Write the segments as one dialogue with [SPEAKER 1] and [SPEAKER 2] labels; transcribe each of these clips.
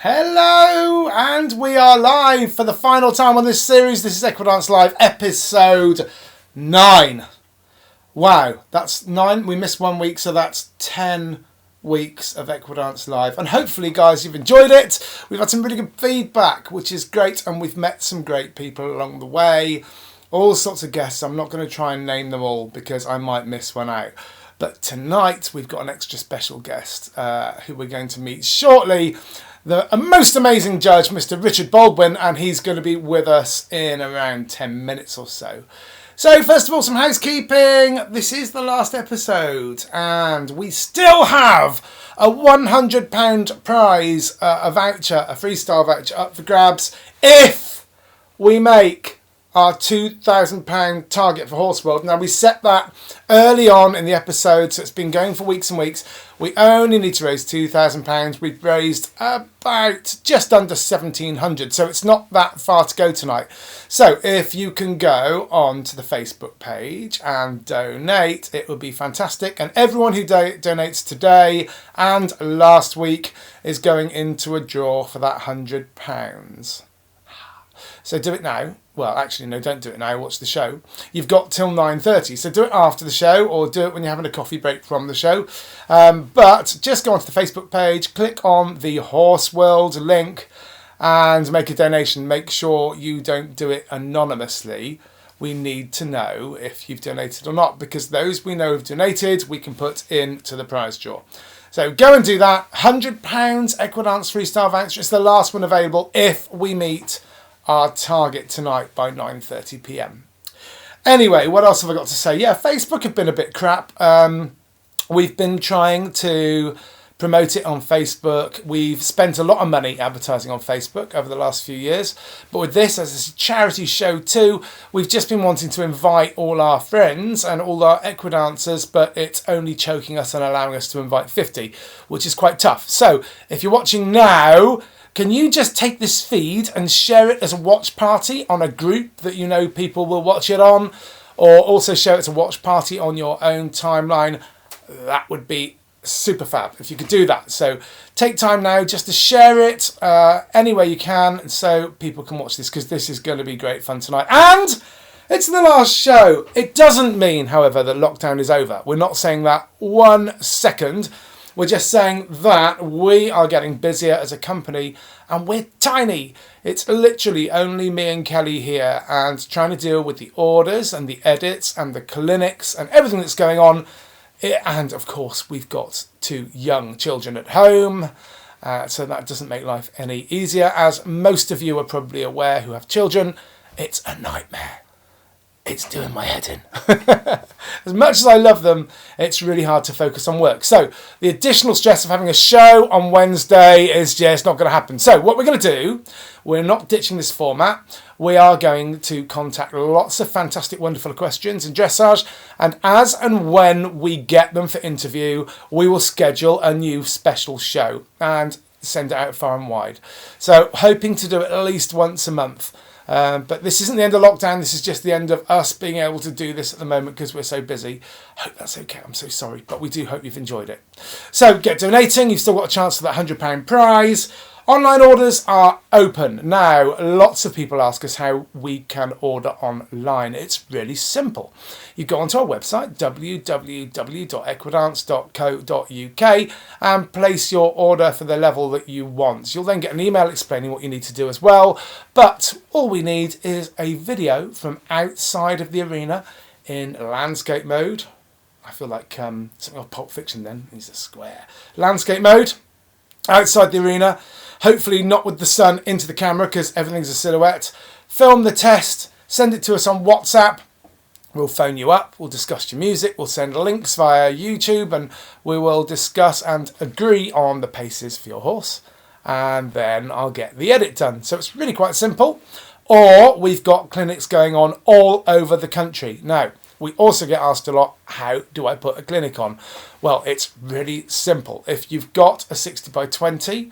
[SPEAKER 1] Hello, and we are live for the final time on this series. This is Equidance Live, episode 9. Wow, that's 9. We missed 1 week, so that's 10 weeks of Equidance Live. And hopefully, guys, you've enjoyed it. We've had some really good feedback, which is great, and we've met some great people along the way. All sorts of guests. I'm not going to try and name them all because I might miss one out. But tonight, we've got an extra special guest who we're going to meet shortly. The most amazing judge, Mr. Richard Baldwin, and he's going to be with us in around 10 minutes or so. So, first of all, some housekeeping. This is the last episode, and we still have a £100 prize, a voucher, a freestyle voucher up for grabs if we make our £2,000 target for Horse World. Now, we set that early on in the episode, so it's been going for weeks and weeks. We only need to raise £2,000. We've raised about just under 1,700, so it's not that far to go tonight. So if you can go on to the Facebook page and donate, it would be fantastic. And everyone who donates today and last week is going into a draw for that £100. So do it now. Well, actually, no, don't do it now. Watch the show. You've got till 9:30. So do it after the show or do it when you're having a coffee break from the show. But just go onto the Facebook page, click on the Horse World link and make a donation. Make sure you don't do it anonymously. We need to know if you've donated or not, because those we know have donated, we can put into the prize draw. So go and do that. £100 Equidance Freestyle Voucher. It's the last one available if we meet our target tonight by 9:30 p.m. Anyway, what else have I got to say? Yeah, Facebook have been a bit crap. We've been trying to promote it on Facebook. We've spent a lot of money advertising on Facebook over the last few years. But with this, as a charity show too, we've just been wanting to invite all our friends and all our equidancers, but it's only choking us and allowing us to invite 50, which is quite tough. So if you're watching now, can you just take this feed and share it as a watch party on a group that you know people will watch it on, or also share it as a watch party on your own timeline? That would be super fab if you could do that. So take time now just to share it any way you can so people can watch this, because this is going to be great fun tonight. And it's the last show. It doesn't mean, however, that lockdown is over. We're not saying that 1 second. We're just saying that we are getting busier as a company and we're tiny. It's literally only me and Kelly here and trying to deal with the orders and the edits and the clinics and everything that's going on. And of course, we've got 2 young children at home. So that doesn't make life any easier. As most of you are probably aware who have children, it's a nightmare. It's doing my head in. As much as I love them, it's really hard to focus on work. So the additional stress of having a show on Wednesday is just not going to happen. So what we're going to do, we're not ditching this format. We are going to contact lots of fantastic, wonderful questions in dressage. And as and when we get them for interview, we will schedule a new special show and send it out far and wide. So hoping to do it at least once a month. But this isn't the end of lockdown. This is just the end of us being able to do this at the moment because we're so busy. I hope that's okay. I'm so sorry, but we do hope you've enjoyed it. So get donating. You've still got a chance for that £100 prize. Online orders are open. Now, lots of people ask us how we can order online. It's really simple. You go onto our website, www.equidance.co.uk, and place your order for the level that you want. You'll then get an email explaining what you need to do as well. But all we need is a video from outside of the arena in landscape mode. I feel like something of Pulp Fiction then. He's a square. Landscape mode, outside the arena. Hopefully not with the sun into the camera because everything's a silhouette. Film the test, send it to us on WhatsApp. We'll phone you up, we'll discuss your music, we'll send links via YouTube, and we will discuss and agree on the paces for your horse. And then I'll get the edit done. So it's really quite simple. Or we've got clinics going on all over the country. Now, we also get asked a lot, how do I put a clinic on? Well, it's really simple. If you've got a 60 by 20,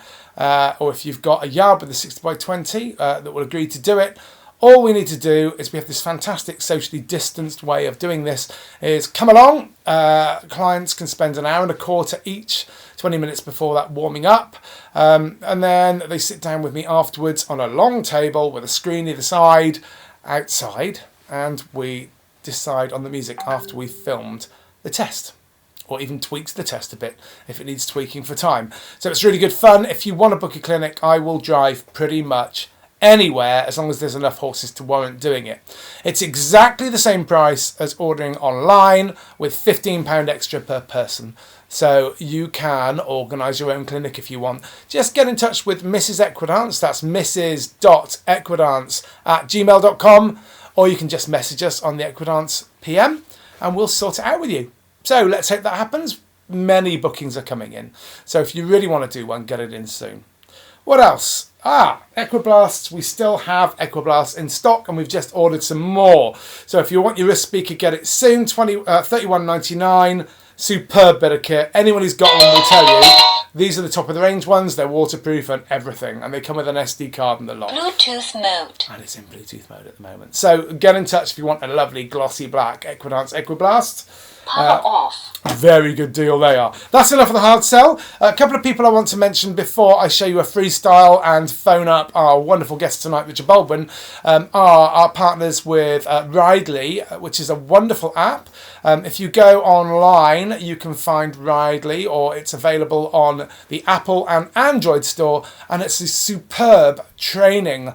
[SPEAKER 1] or if you've got a yard with a 60 by 20 that will agree to do it, All we need to do is we have this fantastic socially distanced way of doing this is come along. Clients can spend an hour and a quarter each, 20 minutes before that warming up. And then they sit down with me afterwards on a long table with a screen either side, outside, and we decide on the music after we've filmed the test, or even tweaks the test a bit if it needs tweaking for time. So it's really good fun. If you want to book a clinic, I will drive pretty much anywhere as long as there's enough horses to warrant doing it. It's exactly the same price as ordering online with £15 extra per person. So you can organise your own clinic if you want. Just get in touch with Mrs. Equidance. That's mrs.equidance@gmail.com, or you can just message us on the Equidance PM and we'll sort it out with you. So let's hope that happens. Many bookings are coming in. So if you really want to do one, get it in soon. What else? Equiblasts. We still have Equiblasts in stock and we've just ordered some more. So if you want your wrist speaker, get it soon. $31.99. Superb bit of kit. Anyone who's got one will tell you these are the top of the range ones. They're waterproof and everything, and they come with an SD card and the lot.
[SPEAKER 2] Bluetooth mode.
[SPEAKER 1] And it's in Bluetooth mode at the moment. So get in touch if you want a lovely glossy black Equidance Equiblast.
[SPEAKER 2] Power off.
[SPEAKER 1] Very good deal they are. That's enough of the hard sell. A couple of people I want to mention before I show you a freestyle and phone up our wonderful guest tonight, Richard Baldwin, are our partners with Ridley, which is a wonderful app. If you go online, you can find Ridley, or it's available on the Apple and Android store, and it's a superb training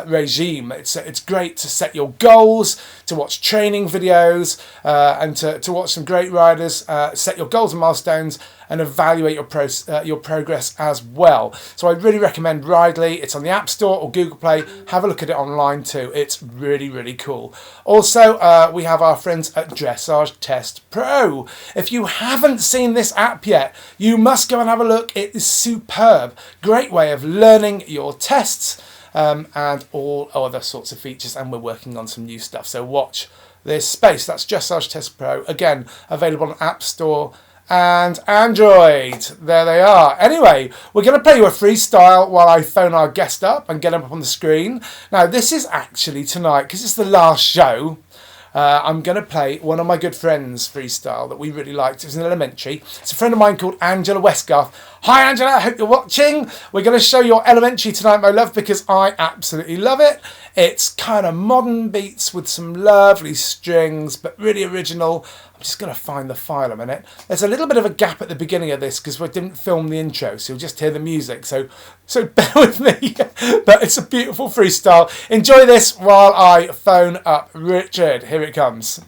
[SPEAKER 1] regime. It's great to set your goals, to watch training videos, and to watch some great riders set your goals and milestones and evaluate your progress as well. So I really recommend Ridley. It's on the App Store or Google Play. Have a look at it online too. It's really, really cool. Also, we have our friends at Dressage Test Pro. If you haven't seen this app yet, you must go and have a look. It is superb. Great way of learning your tests. And all other sorts of features, and we're working on some new stuff. So watch this space. That's Dressage Test Pro. Again, available on App Store and Android. There they are. Anyway, we're going to play you a freestyle while I phone our guest up and get him up on the screen. Now, this is actually tonight, because it's the last show. I'm going to play one of my good friends' freestyle that we really liked. It was in elementary. It's a friend of mine called Angela Westgarth. Hi Angela, I hope you're watching. We're going to show your elementary tonight, my love, because I absolutely love it. It's kind of modern beats with some lovely strings, but really original. I'm just going to find the file a minute. There's a little bit of a gap at the beginning of this because we didn't film the intro, so you'll just hear the music. So bear with me. But it's a beautiful freestyle. Enjoy this while I phone up Richard. Here it comes.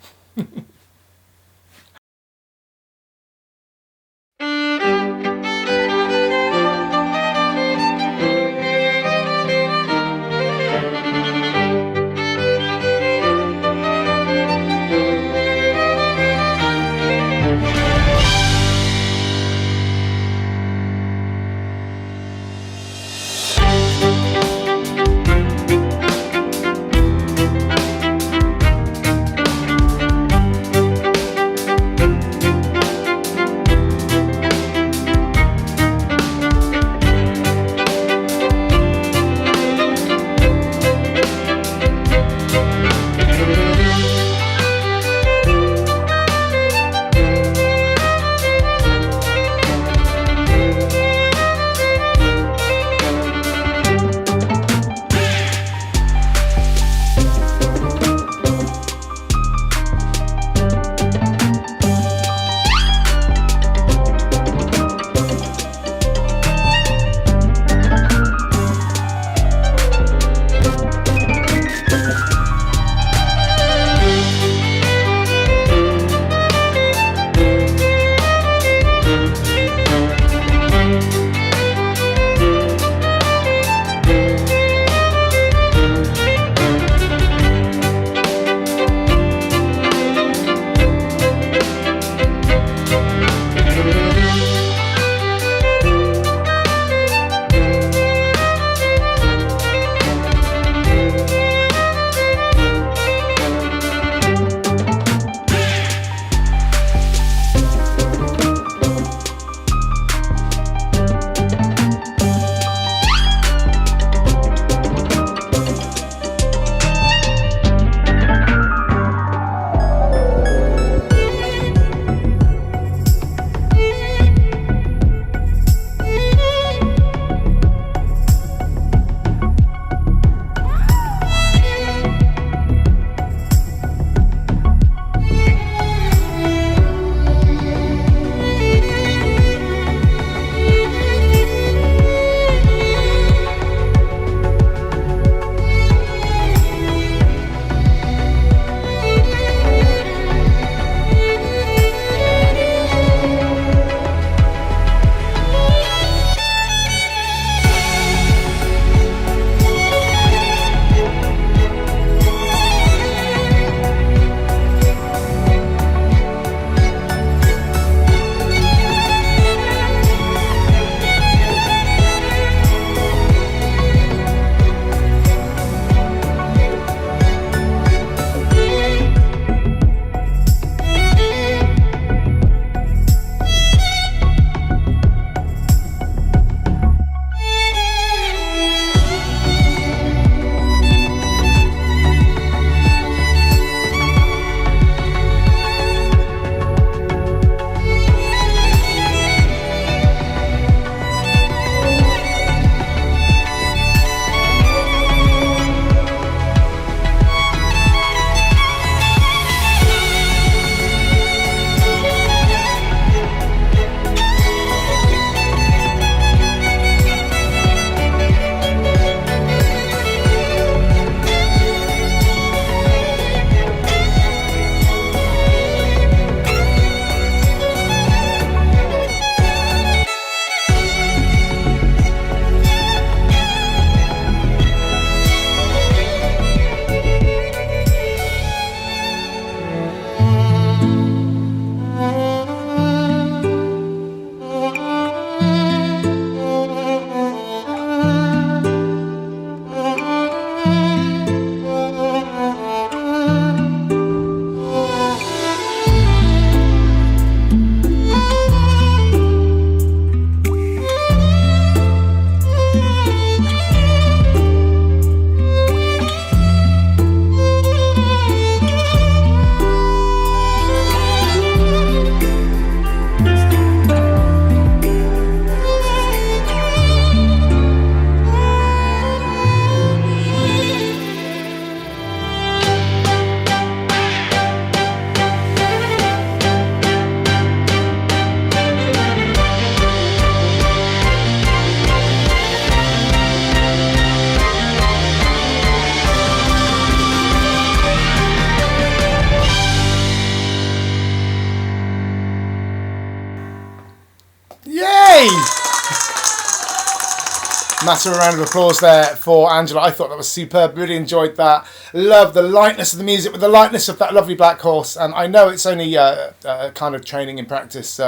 [SPEAKER 1] Massive round of applause there for Angela. I thought that was superb. Really enjoyed that. Love the lightness of the music with the lightness of that lovely black horse. And I know it's only kind of training and practice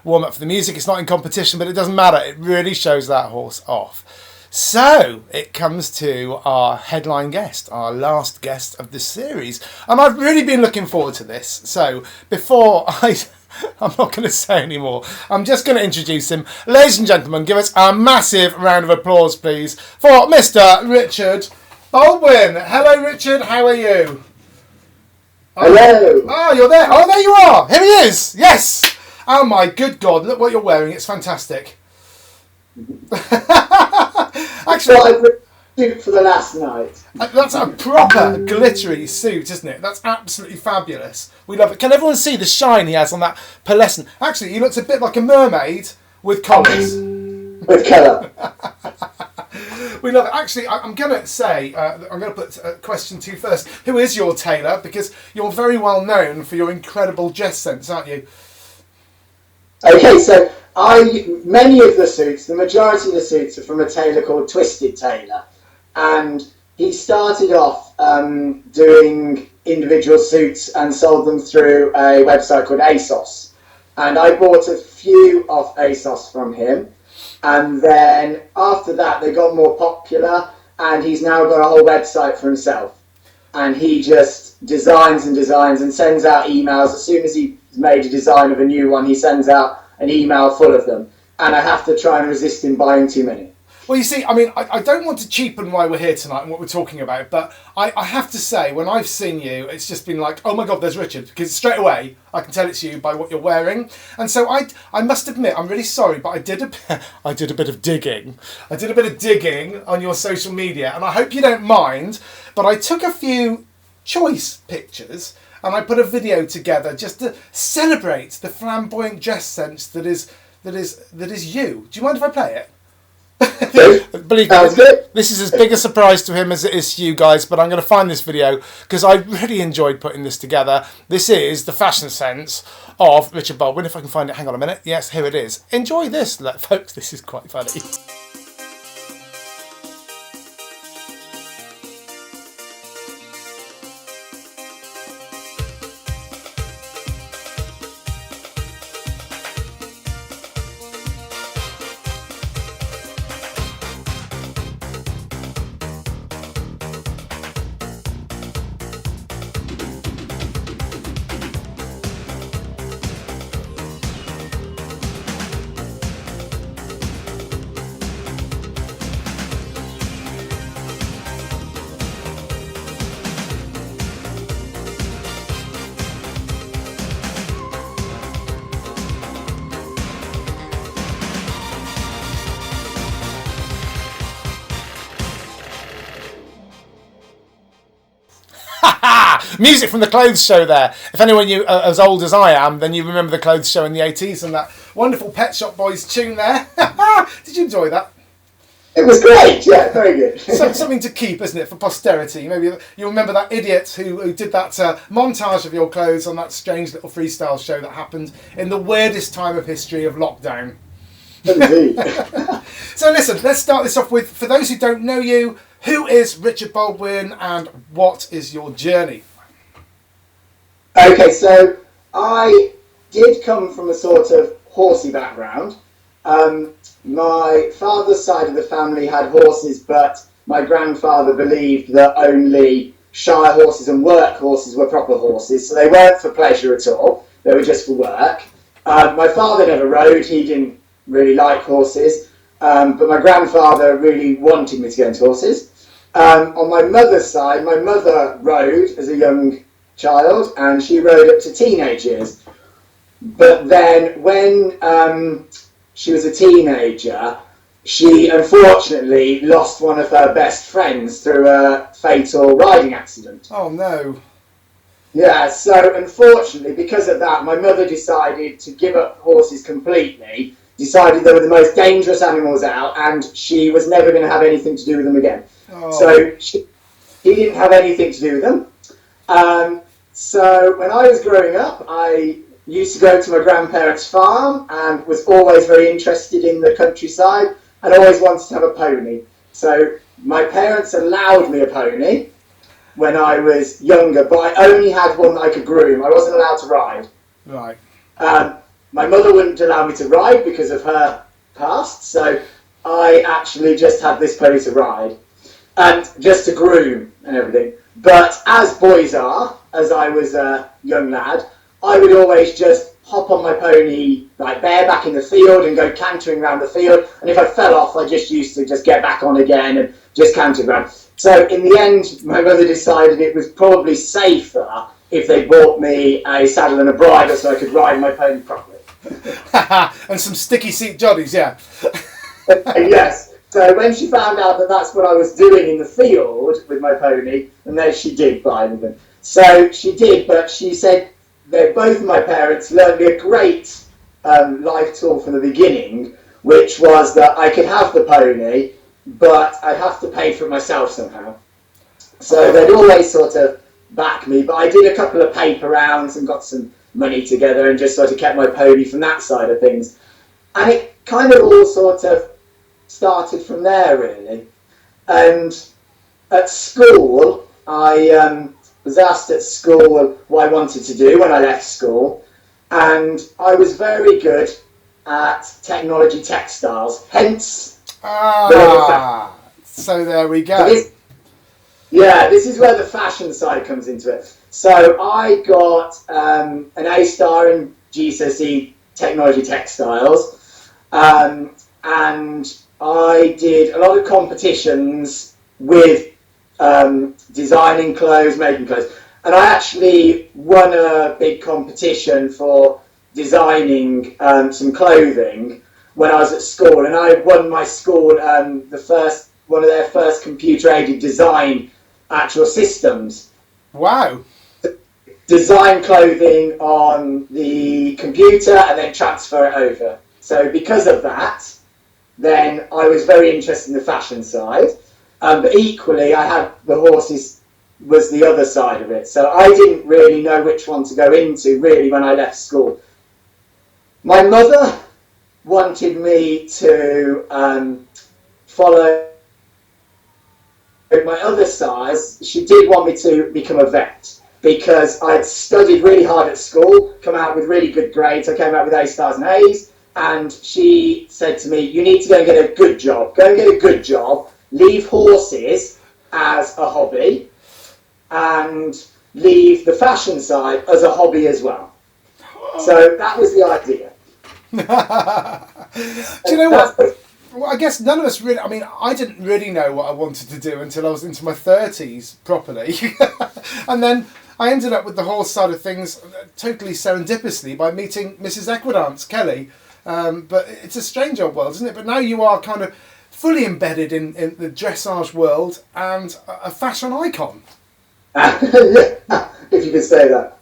[SPEAKER 1] warm up for the music. It's not in competition, but it doesn't matter. It really shows that horse off. So it comes to our headline guest, our last guest of this series. And I've really been looking forward to this. So before I'm not going to say any more. I'm just going to introduce him. Ladies and gentlemen, give us a massive round of applause, please, for Mr. Richard Baldwin. Hello, Richard. How are you?
[SPEAKER 3] Hello.
[SPEAKER 1] Oh, you're there. Oh, there you are. Here he is. Yes. Oh, my good God. Look what you're wearing. It's fantastic. Actually,
[SPEAKER 3] I've suit for the last night.
[SPEAKER 1] That's a proper glittery suit, isn't it? That's absolutely fabulous. We love it. Can everyone see the shine he has on that pearlescent? Actually, he looks a bit like a mermaid with colours.
[SPEAKER 3] With colour.
[SPEAKER 1] We love it. Actually, I'm going to say, I'm going to put a question to you first. Who is your tailor? Because you're very well known for your incredible dress sense, aren't you?
[SPEAKER 3] Okay, so many of the suits, the majority of the suits are from a tailor called Twisted Tailor. And he started off doing individual suits and sold them through a website called ASOS. And I bought a few off ASOS from him. And then after that, they got more popular. And he's now got a whole website for himself. And he just designs and designs and sends out emails. As soon as he's made a design of a new one, he sends out an email full of them. And I have to try and resist him buying too many.
[SPEAKER 1] Well, you see, I mean, I don't want to cheapen why we're here tonight and what we're talking about, but I have to say, when I've seen you, it's just been like, oh my God, there's Richard, because straight away, I can tell it's you by what you're wearing. And so I must admit, I'm really sorry, but I did a bit of digging. I did a bit of digging on your social media, and I hope you don't mind, but I took a few choice pictures, and I put a video together just to celebrate the flamboyant dress sense that is you. Do you mind if I play it? Believe me, this is as big a surprise to him as it is to you guys, but I'm going to find this video because I really enjoyed putting this together. This is the fashion sense of Richard Baldwin. If I can find it, hang on a minute. Yes, here it is. Enjoy this, folks. This is quite funny. Music from the clothes show there. If anyone you as old as I am, then you remember the clothes show in the 80s and that wonderful Pet Shop Boys tune there. Did you enjoy that?
[SPEAKER 3] It was great, yeah, very good.
[SPEAKER 1] Something to keep, isn't it, for posterity? Maybe you'll remember that idiot who did that montage of your clothes on that strange little freestyle show that happened in the weirdest time of history of lockdown.
[SPEAKER 3] Indeed.
[SPEAKER 1] So listen, let's start this off with, for those who don't know you, who is Richard Baldwin and what is your journey?
[SPEAKER 3] Okay, so I did come from a sort of horsey background. My father's side of the family had horses, but my grandfather believed that only shire horses and work horses were proper horses, so they weren't for pleasure at all, they were just for work. My father never rode, he didn't really like horses, but my grandfather really wanted me to get into horses. On my mother's side, my mother rode as a young child, and she rode up to teenage years. But then when she was a teenager, she unfortunately lost one of her best friends through a fatal riding accident.
[SPEAKER 1] Oh no.
[SPEAKER 3] Yeah, so unfortunately, because of that, my mother decided to give up horses completely, decided they were the most dangerous animals out, and she was never going to have anything to do with them again.
[SPEAKER 1] Oh.
[SPEAKER 3] So he didn't have anything to do with them. So when I was growing up, I used to go to my grandparents' farm and was always very interested in the countryside and always wanted to have a pony. So my parents allowed me a pony when I was younger, but I only had one that I could groom. I wasn't allowed to ride.
[SPEAKER 1] Right.
[SPEAKER 3] My mother wouldn't allow me to ride because of her past, so I actually just had this pony to ride and just to groom and everything. But as boys are, as I was a young lad, I would always just hop on my pony like bareback in the field and go cantering around the field. And if I fell off, I just used to just get back on again and just canter around. So in the end, my mother decided it was probably safer if they bought me a saddle and a bridle so I could ride my pony properly.
[SPEAKER 1] And some sticky seat jollies, yeah.
[SPEAKER 3] Yes. So when she found out that that's what I was doing in the field with my pony, and then she did buy them. So she did, but she said that both of my parents learned me a great life tool from the beginning, which was that I could have the pony, but I'd have to pay for it myself somehow. So they'd always sort of back me, but I did a couple of paper rounds and got some money together and just sort of kept my pony from that side of things. And it kind of all sort of started from there, really. And at school, I was asked at school what I wanted to do when I left school, and I was very good at technology textiles, hence
[SPEAKER 1] so there we go.
[SPEAKER 3] This is where the fashion side comes into it. So I got an A star in GCSE technology textiles, and I did a lot of competitions with designing clothes, making clothes, and I actually won a big competition for designing some clothing when I was at school, and I won my school one of their first computer-aided design actual systems.
[SPEAKER 1] Wow.
[SPEAKER 3] Design clothing on the computer and then transfer it over. So because of that, then I was very interested in the fashion side. But equally, I had the horses was the other side of it. So I didn't really know which one to go into, really, when I left school. My mother wanted me to follow my other side. She did want me to become a vet because I'd studied really hard at school, come out with really good grades. I came out with A stars and A's, and she said to me, you need to go and get a good job. Go and get a good job, leave horses as a hobby, and leave the fashion side as a hobby as well. So that was the idea.
[SPEAKER 1] Do you know what? Well, I guess none of us really, I mean, I didn't really know what I wanted to do until I was into my 30s properly. And then I ended up with the horse side of things totally serendipitously by meeting Mrs. Equidance, Kelly. But it's a strange old world, isn't it? But now you are kind of fully embedded in the dressage world and a fashion icon.
[SPEAKER 3] If you could say that.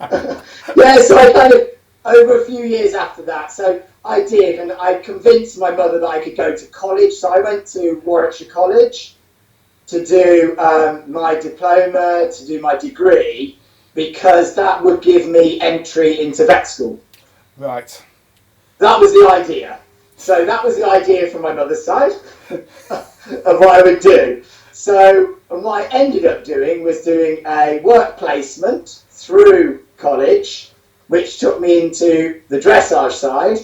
[SPEAKER 3] Yeah, so I kind of, over a few years after that, so I did, and I convinced my mother that I could go to college. So I went to Warwickshire College to do my diploma, to do my degree, because that would give me entry into vet school.
[SPEAKER 1] Right.
[SPEAKER 3] That was the idea. So that was the idea from my mother's side of what I would do. So what I ended up doing was doing a work placement through college, which took me into the dressage side,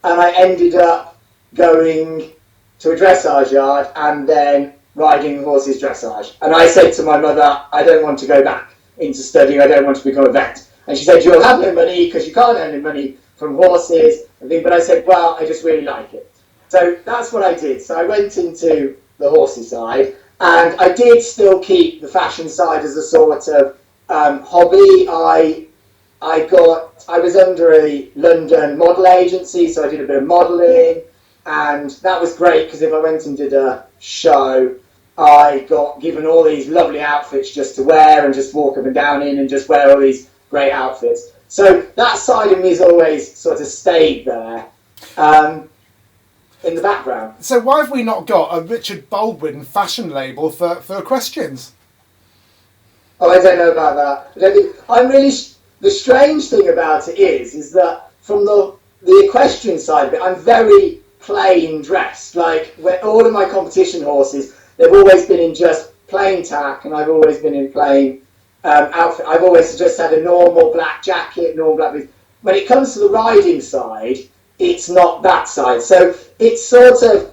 [SPEAKER 3] and I ended up going to a dressage yard and then riding horses dressage. And I said to my mother, I don't want to go back into studying, I don't want to become a vet. And she said, you'll have no money because you can't earn any money from horses. But I said, well, I just really like it. So that's what I did. So I went into the horses side, and I did still keep the fashion side as a sort of hobby. I was under a London model agency, so I did a bit of modelling, and that was great because if I went and did a show, I got given all these lovely outfits just to wear and just walk up and down in and just wear all these great outfits. So that side of me has always sort of stayed there in the background.
[SPEAKER 1] So why have we not got a Richard Baldwin fashion label for equestrians?
[SPEAKER 3] Oh, I don't know about that. I'm really the strange thing about it is that from the equestrian side of it, I'm very plain dressed. Like all of my competition horses, they've always been in just plain tack, and I've always been in plain outfit. I've always just had a normal black jacket, normal black boots. When it comes to the riding side, it's not that side. So it's sort of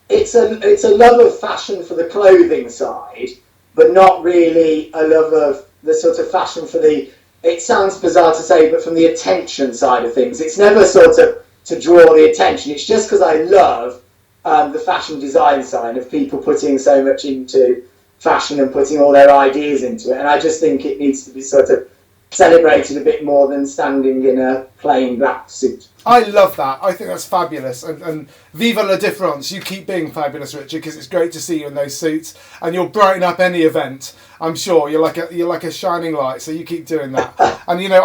[SPEAKER 3] it's a love of fashion for the clothing side, but not really a love of the sort of fashion for the. It sounds bizarre to say, but from the attention side of things, it's never sort of to draw the attention. It's just because I love the fashion design side of people putting so much into fashion and putting all their ideas into it. And I just think it needs to be sort of celebrated a bit more than standing in a plain black suit.
[SPEAKER 1] I love that. I think that's fabulous. And viva la difference. You keep being fabulous, Richard, because it's great to see you in those suits, and you'll brighten up any event. I'm sure you're like a shining light. So you keep doing that. And you know,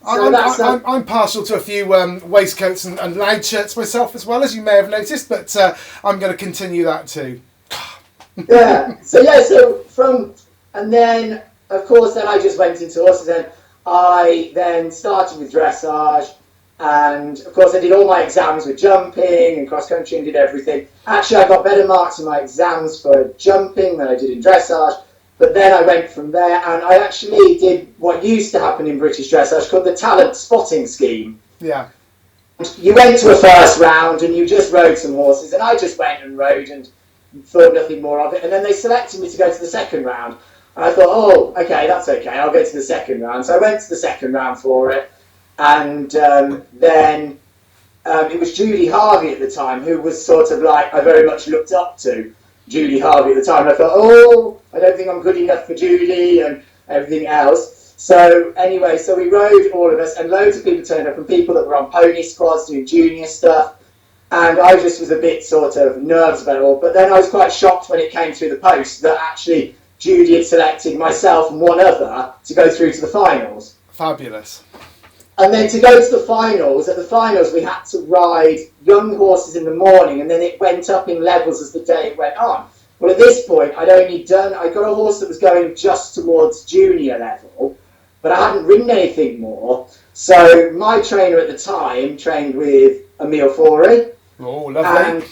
[SPEAKER 1] I'm partial to a few waistcoats and loud shirts myself as well, as you may have noticed. But I'm going to continue that too.
[SPEAKER 3] And then of course then I just went into horses, and I then started with dressage, and of course I did all my exams with jumping and cross country and did everything. Actually I got better marks in my exams for jumping than I did in dressage, but then I went from there and I actually did what used to happen in British dressage called the talent spotting scheme.
[SPEAKER 1] Yeah.
[SPEAKER 3] You went to a first round and you just rode some horses, and I just went and rode and thought nothing more of it, and then they selected me to go to the second round. And I thought, oh, okay, that's okay, I'll go to the second round. So I went to the second round for it, and then it was Judy Harvey at the time, who was sort of like, I very much looked up to Judy Harvey at the time. And I thought, oh, I don't think I'm good enough for Judy and everything else. So anyway, so we rode, all of us, and loads of people turned up, and people that were on pony squads doing junior stuff. And I just was a bit sort of nervous about it all. But then I was quite shocked when it came through the post that actually Judy had selected myself and one other to go through to the finals.
[SPEAKER 1] Fabulous.
[SPEAKER 3] And then to go to the finals, at the finals we had to ride young horses in the morning, and then it went up in levels as the day went on. Well, at this point I got a horse that was going just towards junior level, but I hadn't ridden anything more. So my trainer at the time trained with Emile Foury.
[SPEAKER 1] Oh, lovely.
[SPEAKER 3] And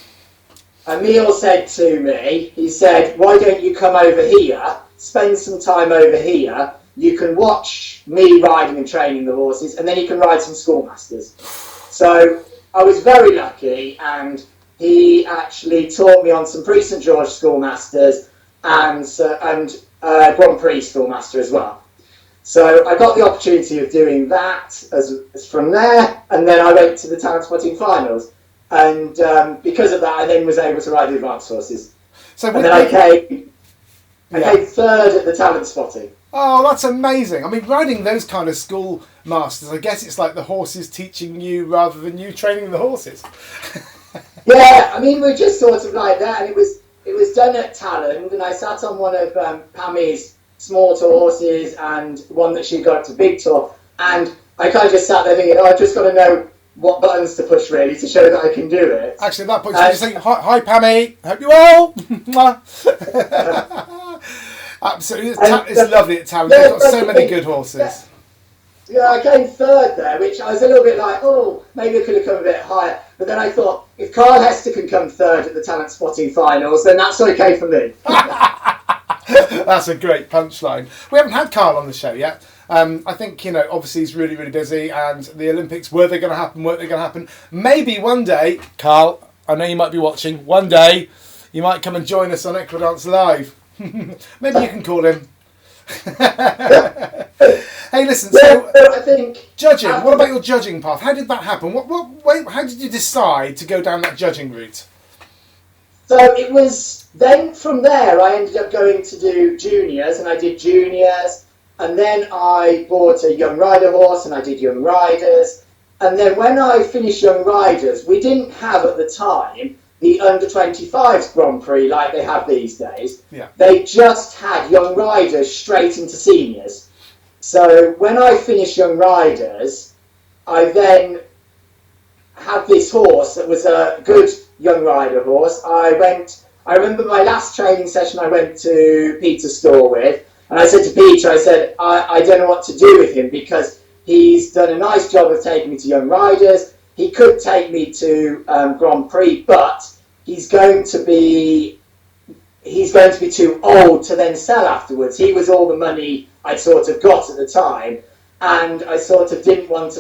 [SPEAKER 3] Emile said to me, he said, why don't you come over here, spend some time over here, you can watch me riding and training the horses, and then you can ride some schoolmasters. So I was very lucky, and he actually taught me on some Prix St George schoolmasters and Grand Prix schoolmaster as well. So I got the opportunity of doing that as from there, and then I went to the talent spotting finals. And because of that, I then was able to ride the advanced horses.
[SPEAKER 1] So
[SPEAKER 3] and then I came third at the talent spotting.
[SPEAKER 1] Oh, that's amazing. I mean, riding those kind of school masters, I guess it's like the horses teaching you rather than you training the horses.
[SPEAKER 3] Yeah, I mean, we're just sort of like that. And it was done at Talland, and I sat on one of Pammy's small tour horses and one that she got up to big tour. And I kind of just sat there thinking, oh, I've just got to know what buttons to push really to show that I can do it.
[SPEAKER 1] Actually, at that point, you just think, hi Pammy, hope you're well. Absolutely, it's lovely at Talent. They've got so many good horses.
[SPEAKER 3] Yeah, I came third there, which I was a little bit like, oh, maybe I could have come a bit higher. But then I thought, if Carl Hester can come third at the talent spotting finals, then that's okay for me.
[SPEAKER 1] That's a great punchline. We haven't had Carl on the show yet. I think, obviously he's really, really busy, and the Olympics, were they going to happen? Maybe one day, Carl, I know you might be watching, one day you might come and join us on Equidance Live. Maybe you can call him. Hey, listen, so
[SPEAKER 3] I think
[SPEAKER 1] judging, what about your judging path? How did that happen? How did you decide to go down that judging route?
[SPEAKER 3] So it was, then from there I ended up going to do juniors, and I did juniors. And then I bought a young rider horse, and I did young riders. And then when I finished young riders, we didn't have at the time the under-25s Grand Prix like they have these days.
[SPEAKER 1] Yeah.
[SPEAKER 3] They just had young riders straight into seniors. So when I finished young riders, I then had this horse that was a good young rider horse. I remember my last training session I went to Peter's store with. And I said to Peter, I said, I don't know what to do with him because he's done a nice job of taking me to young riders. He could take me to Grand Prix, but he's going to be too old to then sell afterwards. He was all the money I sort of got at the time, and I sort of didn't want to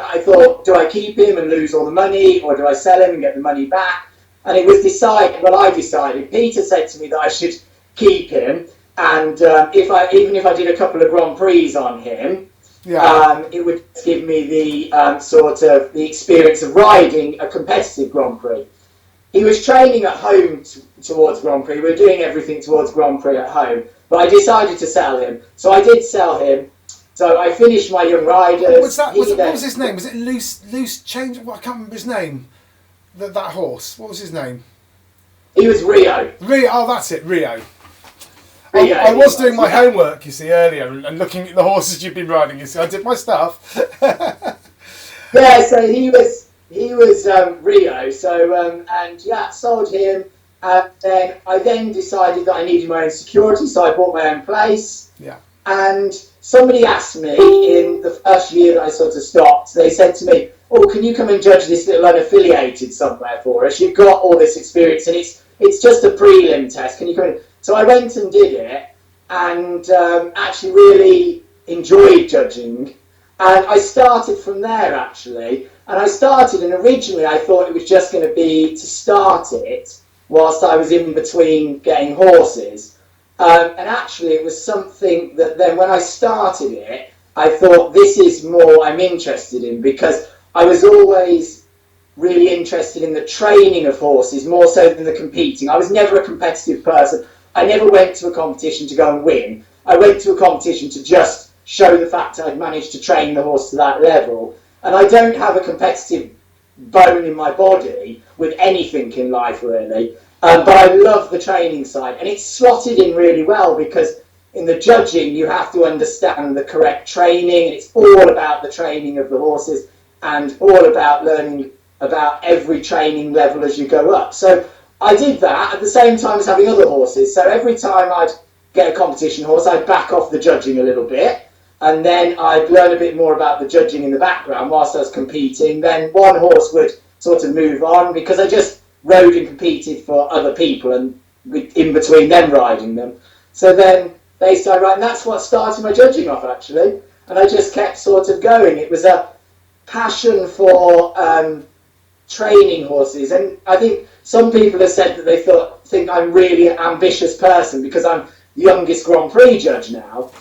[SPEAKER 3] I thought, do I keep him and lose all the money, or do I sell him and get the money back? And it was decided, I decided, Peter said to me that I should keep him, and even if I did a couple of Grand Prix on him, it would give me the the experience of riding a competitive Grand Prix. He was training at home towards Grand Prix. We were doing everything towards Grand Prix at home, but I decided to sell him. So I did sell him. So I finished my young riders.
[SPEAKER 1] What was his name? Was it Loose Change? Well, I can't remember his name. That horse. What was his name?
[SPEAKER 3] He was Rio.
[SPEAKER 1] Oh, that's it, Rio. I was doing my homework, you see, earlier, and looking at the horses you've been riding. You see, I did my stuff.
[SPEAKER 3] Yeah, so he was Rio. So sold him. Then I decided that I needed my own security, so I bought my own place.
[SPEAKER 1] Yeah.
[SPEAKER 3] And somebody asked me in the first year that I sort of stopped. They said to me, "Oh, can you come and judge this little unaffiliated somewhere for us? You've got all this experience, and it's just a prelim test. Can you come in?" So I went and did it, and actually really enjoyed judging. And I started from there, actually. And originally I thought it was just going to be to start it whilst I was in between getting horses. And actually it was something that then when I started it, I thought this is more I'm interested in, because I was always really interested in the training of horses more so than the competing. I was never a competitive person. I never went to a competition to go and win. I went to a competition to just show the fact I'd managed to train the horse to that level. And I don't have a competitive bone in my body with anything in life, really. But I love the training side. And it's slotted in really well because in the judging, you have to understand the correct training. It's all about the training of the horses and all about learning about every training level as you go up. So I did that at the same time as having other horses. So every time I'd get a competition horse, I'd back off the judging a little bit. And then I'd learn a bit more about the judging in the background whilst I was competing. Then one horse would sort of move on because I just rode and competed for other people and in between them riding them. So then they started riding. That's what started my judging off, actually. And I just kept sort of going. It was a passion for training horses. And I think some people have said that they think I'm really an ambitious person because I'm the youngest Grand Prix judge now.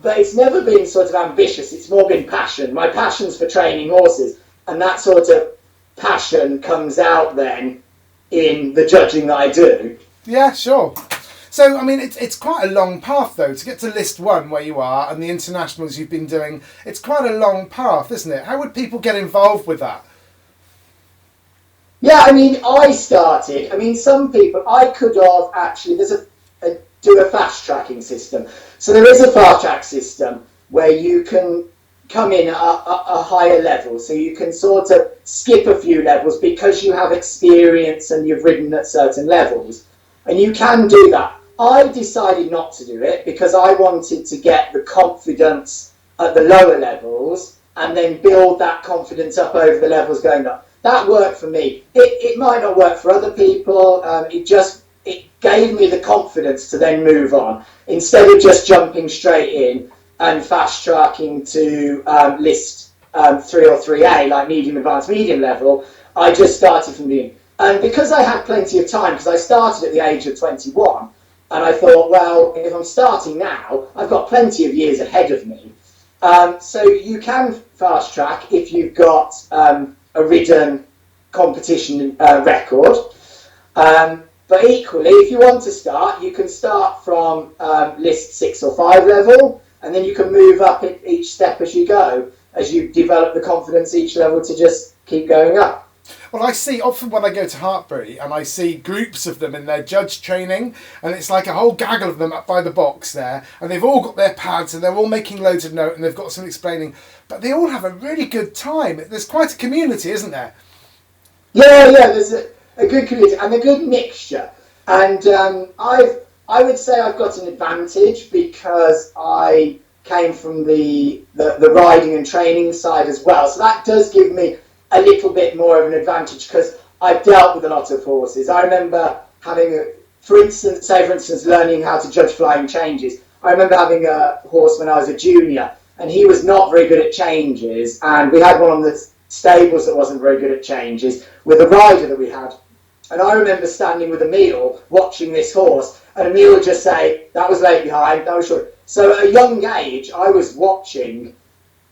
[SPEAKER 3] But it's never been sort of ambitious, it's more been passion. My passion's for training horses, and that sort of passion comes out then in the judging that I do.
[SPEAKER 1] Yeah, sure. So, I mean, it's quite a long path, though, to get to List 1 where you are and the internationals you've been doing. It's quite a long path, isn't it? How would people get involved with that?
[SPEAKER 3] Yeah, I mean, some people, I could have actually, do a fast tracking system. So there is a fast track system where you can come in at a higher level. So you can sort of skip a few levels because you have experience and you've ridden at certain levels. And you can do that. I decided not to do it because I wanted to get the confidence at the lower levels and then build that confidence up over the levels going up. That worked for me. It might not work for other people. It gave me the confidence to then move on instead of just jumping straight in and fast tracking to list 3 or 3A, like medium, advanced, medium level. I just started from the, and because I had plenty of time, because I started at the age of 21, and I thought, well, if I'm starting now, I've got plenty of years ahead of me. So you can fast track if you've got a ridden competition record. But equally, if you want to start, you can start from list 6 or 5 level, and then you can move up each step as you go, as you develop the confidence each level to just keep going up.
[SPEAKER 1] Well, I see often when I go to Hartbury and I see groups of them in their judge training, and it's like a whole gaggle of them up by the box there, and they've all got their pads and they're all making loads of note and they've got some explaining, but they all have a really good time. There's quite a community, isn't there?
[SPEAKER 3] Yeah, there's a good community and a good mixture. And I've I would say I've got an advantage because I came from the riding and training side as well. So that does give me a little bit more of an advantage because I've dealt with a lot of horses. I remember having, for instance, learning how to judge flying changes. I remember having a horse when I was a junior, and he was not very good at changes, and we had one on the stables that wasn't very good at changes with a rider that we had. And I remember standing with Emil watching this horse, and Emil would just say, that was late behind, that was short. So at a young age, I was watching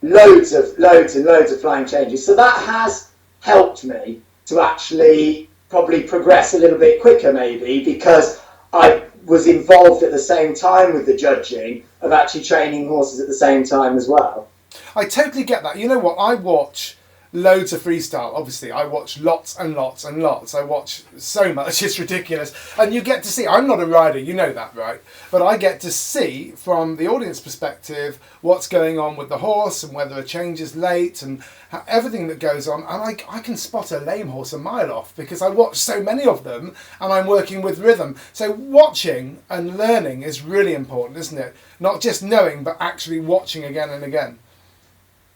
[SPEAKER 3] loads and loads of flying changes. So that has helped me to actually probably progress a little bit quicker maybe, because I was involved at the same time with the judging of actually training horses at the same time as well.
[SPEAKER 1] I totally get that. You know what? I watch loads of freestyle. Obviously, I watch lots and lots and lots. I watch so much, it's ridiculous. And you get to see, I'm not a rider, you know that, right? But I get to see from the audience perspective what's going on with the horse and whether a change is late and everything that goes on. And I can spot a lame horse a mile off because I watch so many of them and I'm working with rhythm. So watching and learning is really important, isn't it? Not just knowing, but actually watching again and again.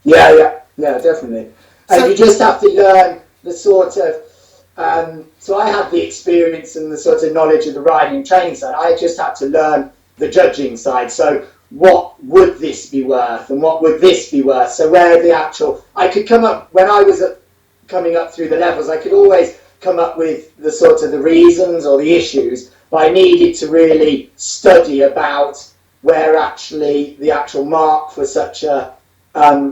[SPEAKER 3] Yeah, definitely. And so, you just have to learn the sort of, so I had the experience and the sort of knowledge of the riding and training side. I just had to learn the judging side. So what would this be worth and what would this be worth? So where the actual, I could come up, when I was coming up through the levels, I could always come up with the sort of the reasons or the issues, but I needed to really study about where actually the actual mark for such a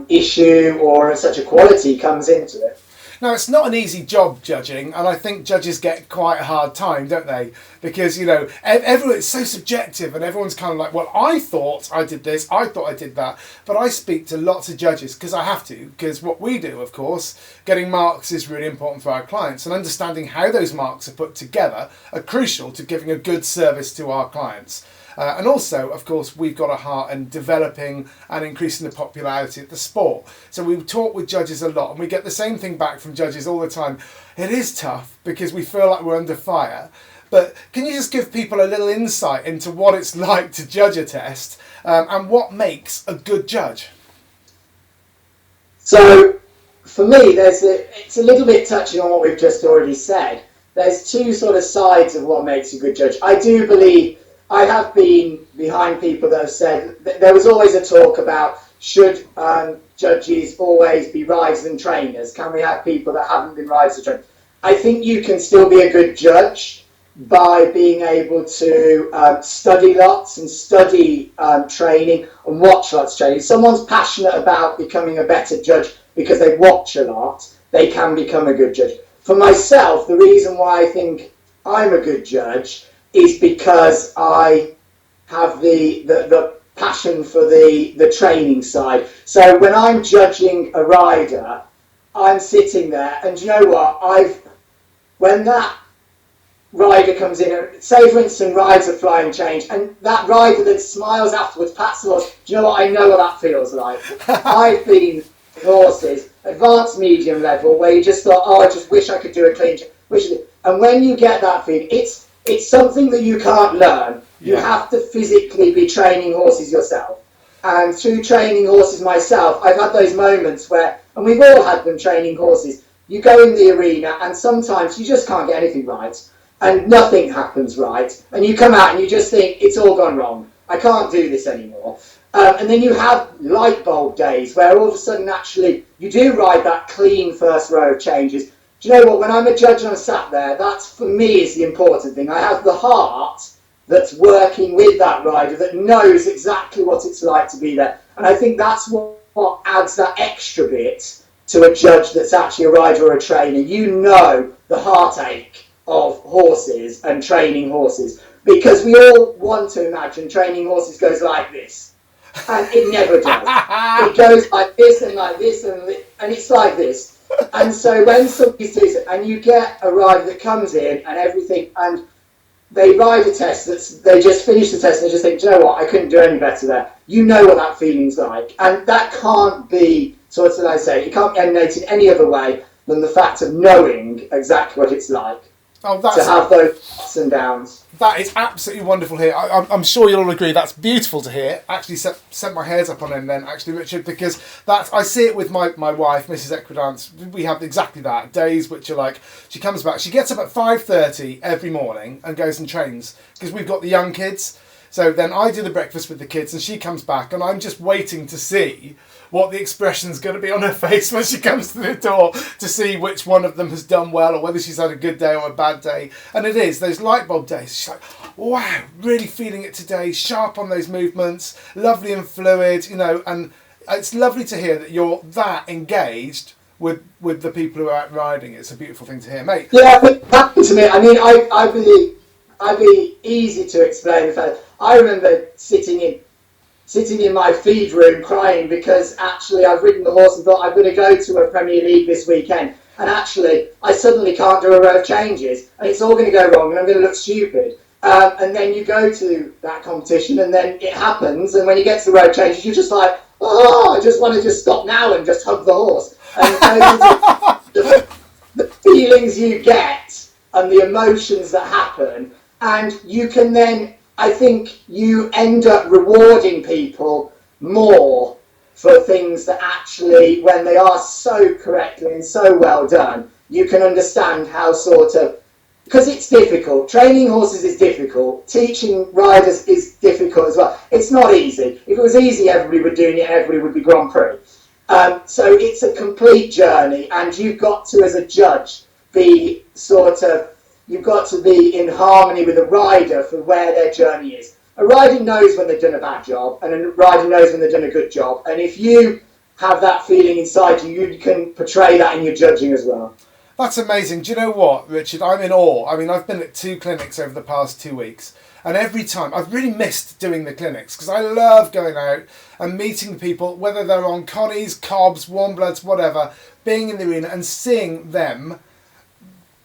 [SPEAKER 3] issue or such a quality comes into it.
[SPEAKER 1] Now, it's not an easy job judging, and I think judges get quite a hard time, don't they? Because, you know, it's so subjective, and everyone's kind of like, well, I thought I did this, I thought I did that. But I speak to lots of judges, because I have to, because what we do, of course, getting marks is really important for our clients, and understanding how those marks are put together are crucial to giving a good service to our clients. And also, of course, we've got a heart in developing and increasing the popularity of the sport. So we talk with judges a lot and we get the same thing back from judges all the time. It is tough because we feel like we're under fire. But can you just give people a little insight into what it's like to judge a test and what makes a good judge?
[SPEAKER 3] So for me, it's a little bit touching on what we've just already said. There's two sort of sides of what makes a good judge. I do believe I have been behind people that have said there was always a talk about should judges always be riders and trainers? Can we have people that haven't been riders and trainers? I think you can still be a good judge by being able to study lots and study training and watch lots of training. If someone's passionate about becoming a better judge because they watch a lot, they can become a good judge. For myself, the reason why I think I'm a good judge is because I have the passion for the training side. So when I'm judging a rider, I'm sitting there, and you know what? When that rider comes in, say for instance rides a flying change, and that rider that smiles afterwards, pats the horse, do you know what? I know what that feels like. I've been with horses, advanced medium level, where you just thought, oh, I just wish I could do a clean change. And when you get that feeling, it's something that you can't learn. You have to physically be training horses yourself. And through training horses myself, I've had those moments where, and we've all had them training horses, you go in the arena and sometimes you just can't get anything right. And nothing happens right. And you come out and you just think, it's all gone wrong. I can't do this anymore. And then you have light bulb days where all of a sudden actually you do ride that clean first row of changes. Do you know what, when I'm a judge and I'm sat there, that's for me is the important thing. I have the heart that's working with that rider that knows exactly what it's like to be there. And I think that's what adds that extra bit to a judge that's actually a rider or a trainer. You know the heartache of horses and training horses, because we all want to imagine training horses goes like this. And it never does. It goes like this and like this and it's like this. And so when somebody sees it, and you get a rider that comes in and everything, and they ride a test, they just finish the test and they just think, do you know what, I couldn't do any better there. You know what that feeling's like. And that can't be, so it can't be emanated any other way than the fact of knowing exactly what it's like.
[SPEAKER 1] Oh,
[SPEAKER 3] to have those ups and downs.
[SPEAKER 1] That is absolutely wonderful here. I'm sure you'll all agree that's beautiful to hear. Actually set my hairs up on end then, actually, Richard, because I see it with my wife, Mrs. Equidance. We have exactly that. Days which are like, she comes back, she gets up at 5:30 every morning and goes and trains, because we've got the young kids. So then I do the breakfast with the kids and she comes back and I'm just waiting to see what the expression's going to be on her face when she comes to the door, to see which one of them has done well or whether she's had a good day or a bad day. And it is those light bulb days. She's like, wow, really feeling it today, sharp on those movements, lovely and fluid, you know, and it's lovely to hear that you're that engaged with the people who are out riding. It's a beautiful thing to hear, mate.
[SPEAKER 3] Yeah, it happened to me. I mean, I'd be easy to explain the fact. I remember sitting in my feed room crying because actually I've ridden the horse and thought I'm going to go to a Premier League this weekend, and actually I suddenly can't do a row of changes and it's all going to go wrong and I'm going to look stupid. And then you go to that competition and then it happens, and when you get to the row of changes you're just like, oh, I just want to just stop now and just hug the horse. And the feelings you get and the emotions that happen, and you can then, I think you end up rewarding people more for things that actually, when they are so correctly and so well done, you can understand how sort of, because it's difficult. Training horses is difficult. Teaching riders is difficult as well. It's not easy. If it was easy, everybody would do it and everybody would be Grand Prix. So it's a complete journey, and you've got to, as a judge, be sort of, you've got to be in harmony with a rider for where their journey is. A rider knows when they've done a bad job, and a rider knows when they've done a good job. And if you have that feeling inside you, you can portray that in your judging as well.
[SPEAKER 1] That's amazing. Do you know what, Richard? I'm in awe. I mean, I've been at 2 clinics over the past 2 weeks, and every time I've really missed doing the clinics because I love going out and meeting people, whether they're on Connies, Cobs, Warm Bloods, whatever, being in the arena and seeing them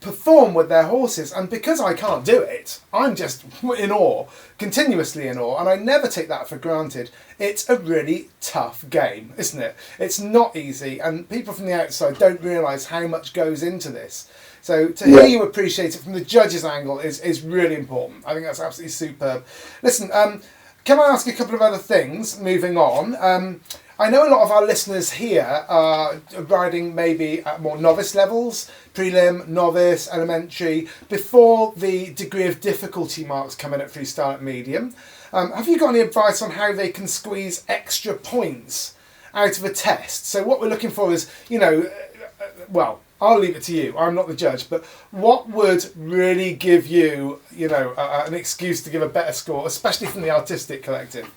[SPEAKER 1] perform with their horses. And because I can't do it, I'm just in awe, continuously in awe, and I never take that for granted. It's a really tough game, isn't it? It's not easy, and people from the outside don't realise how much goes into this. So to hear you appreciate it from the judge's angle is really important. I think that's absolutely superb. Listen, can I ask a couple of other things, moving on? I know a lot of our listeners here are riding maybe at more novice levels, prelim, novice, elementary, before the degree of difficulty marks come in at freestyle at medium. Have you got any advice on how they can squeeze extra points out of a test? So what we're looking for is, well, I'll leave it to you. I'm not the judge, but what would really give you, an excuse to give a better score, especially from the artistic collective?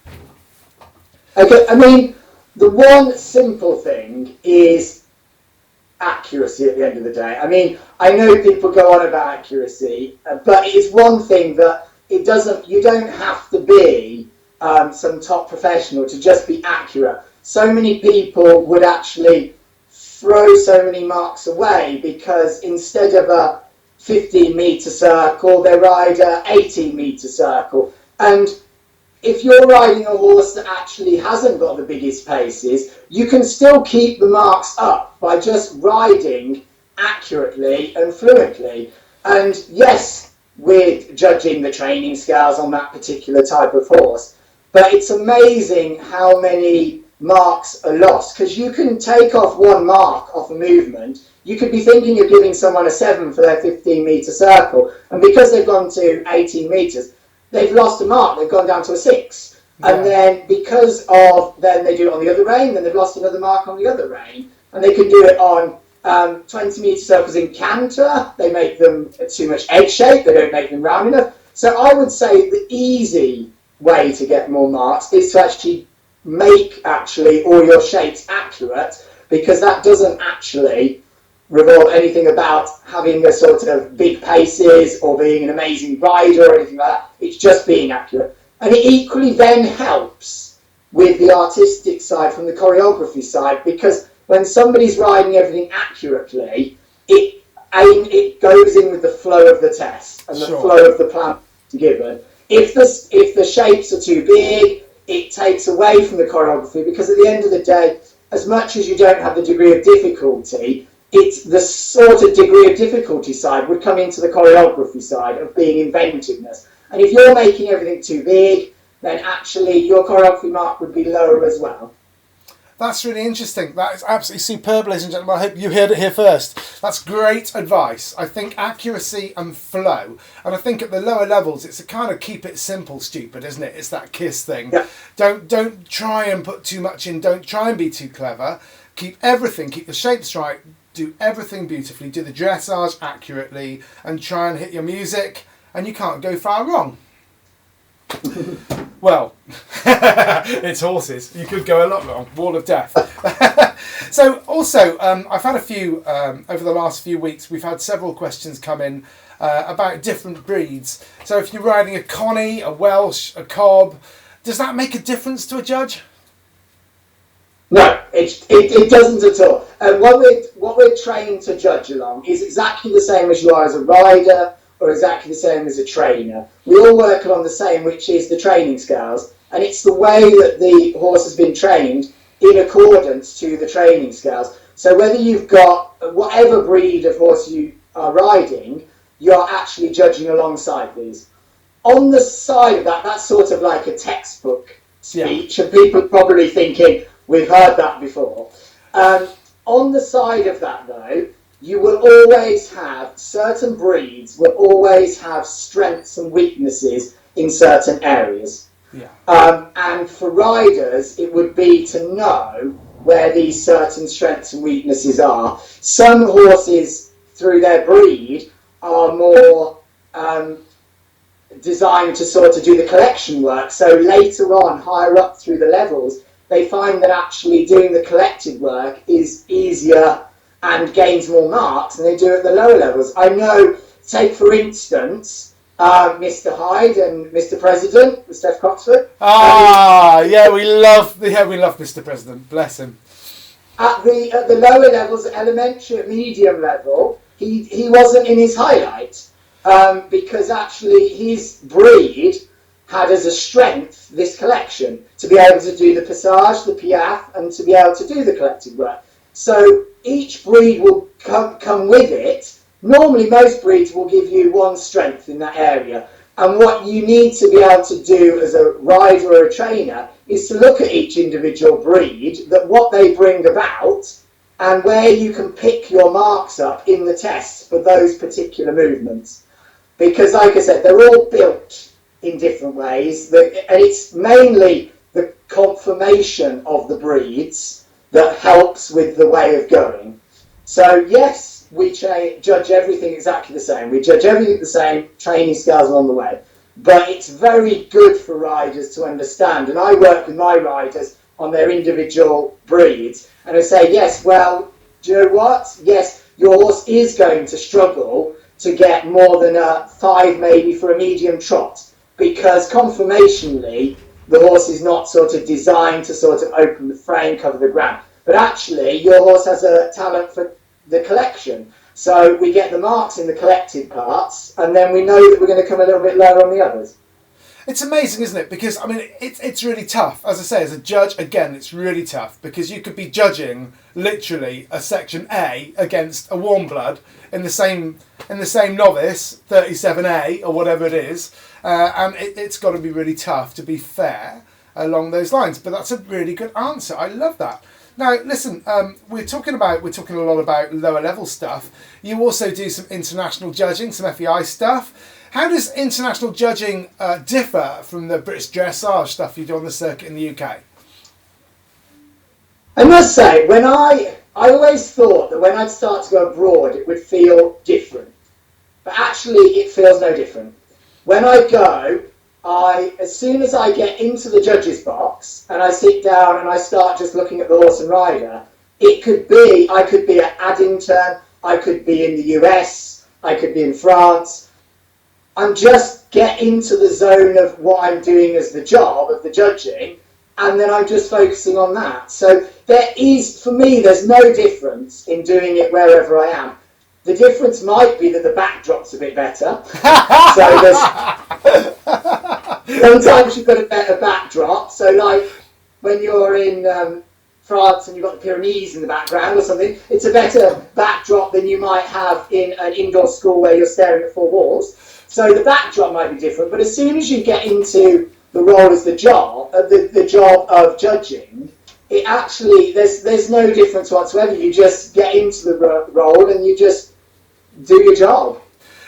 [SPEAKER 3] Okay, I mean, the one simple thing is accuracy at the end of the day. I mean, I know people go on about accuracy, but it is one thing that you don't have to be some top professional to just be accurate. So many people would actually throw so many marks away because instead of a 15-metre circle, they ride a 18-metre circle. And if you're riding a horse that actually hasn't got the biggest paces, you can still keep the marks up by just riding accurately and fluently. And yes, we're judging the training scales on that particular type of horse, but it's amazing how many marks are lost, because you can take off one mark off a movement. You could be thinking of giving someone a 7 for their 15-metre circle, and because they've gone to 18 metres, they've lost a mark, they've gone down to a 6. Yeah. And then because of, then they do it on the other rein, then they've lost another mark on the other rein, and they can do it on 20-metre circles in canter. They make them too much egg shape, they don't make them round enough. So I would say the easy way to get more marks is to actually make all your shapes accurate, because that doesn't actually reveal anything about having a sort of big paces or being an amazing rider or anything like that. It's just being accurate. And it equally then helps with the artistic side from the choreography side, because when somebody's riding everything accurately, it goes in with the flow of the test and the flow of the plan given. If the shapes are too big, it takes away from the choreography, because at the end of the day, as much as you don't have the degree of difficulty, it's the sort of degree of difficulty side would come into the choreography side of being inventiveness. And if you're making everything too big, then actually your choreography mark would be lower as well.
[SPEAKER 1] That's really interesting. That is absolutely superb, ladies and gentlemen. I hope you heard it here first. That's great advice. I think accuracy and flow. And I think at the lower levels, it's a kind of keep it simple, stupid, isn't it? It's that KISS thing.
[SPEAKER 3] Yeah.
[SPEAKER 1] Don't try and put too much in. Don't try and be too clever. Keep everything. Keep the shapes right. Do everything beautifully. Do the dressage accurately. And try and hit your music. And you can't go far wrong. Well, it's horses. You could go a lot wrong. Wall of death. So also, I've had a few, over the last few weeks, we've had several questions come in about different breeds. So if you're riding a Connie, a Welsh, a Cob, does that make a difference to a judge?
[SPEAKER 3] No, it doesn't at all. What we're trained to judge along is exactly the same as you are as a rider, or exactly the same as a trainer. We all work along the same, which is the training scales, and it's the way that the horse has been trained in accordance to the training scales. So whether you've got whatever breed of horse you are riding, you're actually judging alongside these. On the side of that, that's sort of like a textbook speech, and people are probably thinking, we've heard that before. On the side of that though, you will always have, certain breeds will always have strengths and weaknesses in certain areas.
[SPEAKER 1] Yeah.
[SPEAKER 3] And for riders, it would be to know where these certain strengths and weaknesses are. Some horses, through their breed, are more designed to sort of do the collection work. So later on, higher up through the levels, they find that actually doing the collected work is easier and gains more marks than they do at the lower levels. I know, take for instance, Mr. Hyde and Mr. President, with Steph Coxford.
[SPEAKER 1] We love Mr. President. Bless him.
[SPEAKER 3] At the lower levels, elementary, at medium level, he wasn't in his highlight because actually his breed had as a strength this collection to be able to do the passage, the piaffe, and to be able to do the collected work. So each breed will come with it. Normally most breeds will give you one strength in that area, and what you need to be able to do as a rider or a trainer is to look at each individual breed, that what they bring about, and where you can pick your marks up in the tests for those particular movements. Because like I said, they're all built in different ways, and it's mainly the conformation of the breeds that helps with the way of going. So yes, we judge everything exactly the same. We judge everything the same, training scales along the way. But it's very good for riders to understand. And I work with my riders on their individual breeds. And I say, yes, well, do you know what? Yes, your horse is going to struggle to get more than a 5 maybe for a medium trot. Because conformationally, the horse is not sort of designed to sort of open the frame, cover the ground. But actually, your horse has a talent for the collection. So we get the marks in the collected parts, and then we know that we're going to come a little bit lower on the others.
[SPEAKER 1] It's amazing, isn't it? Because, I mean, it's really tough. As I say, as a judge, again, it's really tough. Because you could be judging, literally, a Section A against a warm blood in the same novice, 37A, or whatever it is. And it's got to be really tough to be fair along those lines. But that's a really good answer. I love that. Now, listen, we're talking a lot about lower level stuff. You also do some international judging, some FEI stuff. How does international judging differ from the British dressage stuff you do on the circuit in the UK?
[SPEAKER 3] I must say, when I always thought that when I'd start to go abroad, it would feel different. But actually, it feels no different. When I go, as soon as I get into the judge's box and I sit down and I start just looking at the horse and rider, I could be at Addington, I could be in the US, I could be in France. I'm just get into the zone of what I'm doing as the job of the judging, and then I'm just focusing on that. So for me, there's no difference in doing it wherever I am. The difference might be that the backdrop's a bit better. So sometimes you've got a better backdrop. So like when you're in France and you've got the Pyrenees in the background or something, it's a better backdrop than you might have in an indoor school where you're staring at four walls. So the backdrop might be different, but as soon as you get into the role as the job of judging, it actually, there's no difference whatsoever. You just get into the role and you just do your job.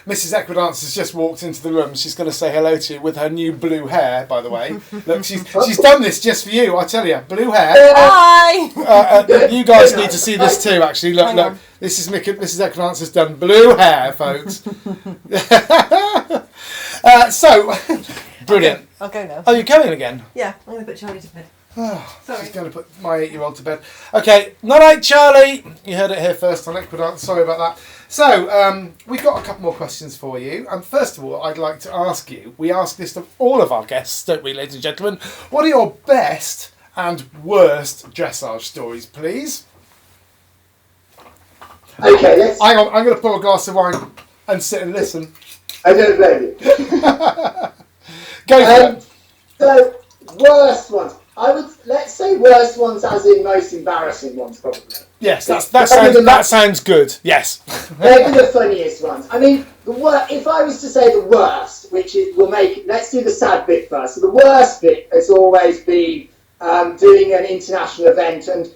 [SPEAKER 1] Mrs. Equidance has just walked into the room. She's going to say hello to you with her new blue hair, by the way. Look, she's done this just for you, I tell you. Blue hair.
[SPEAKER 4] Hi!
[SPEAKER 1] You guys need to see this too, actually. Look. This is Mrs. Equidance has done blue hair, folks. So, brilliant.
[SPEAKER 4] I'll go now.
[SPEAKER 1] Oh, you're going again?
[SPEAKER 4] Yeah, I'm going to put Charlie to bed. Sorry.
[SPEAKER 1] She's going to put my 8-year-old to bed. Okay, night, Charlie. You heard it here first on Equidance. Sorry about that. So, we've got a couple more questions for you. And first of all, I'd like to ask you, we ask this of all of our guests, don't we, ladies and gentlemen? What are your best and worst dressage stories, please?
[SPEAKER 3] Okay, let's...
[SPEAKER 1] Hang on, I'm going to pour a glass of wine and sit and listen.
[SPEAKER 3] I don't blame you.
[SPEAKER 1] Go for it.
[SPEAKER 3] So, worst ones. Let's say worst ones as in most embarrassing ones, probably.
[SPEAKER 1] Yes, that sounds good. Yes.
[SPEAKER 3] They're the funniest ones. I mean, if I was to say the worst, let's do the sad bit first. So the worst bit has always been doing an international event, and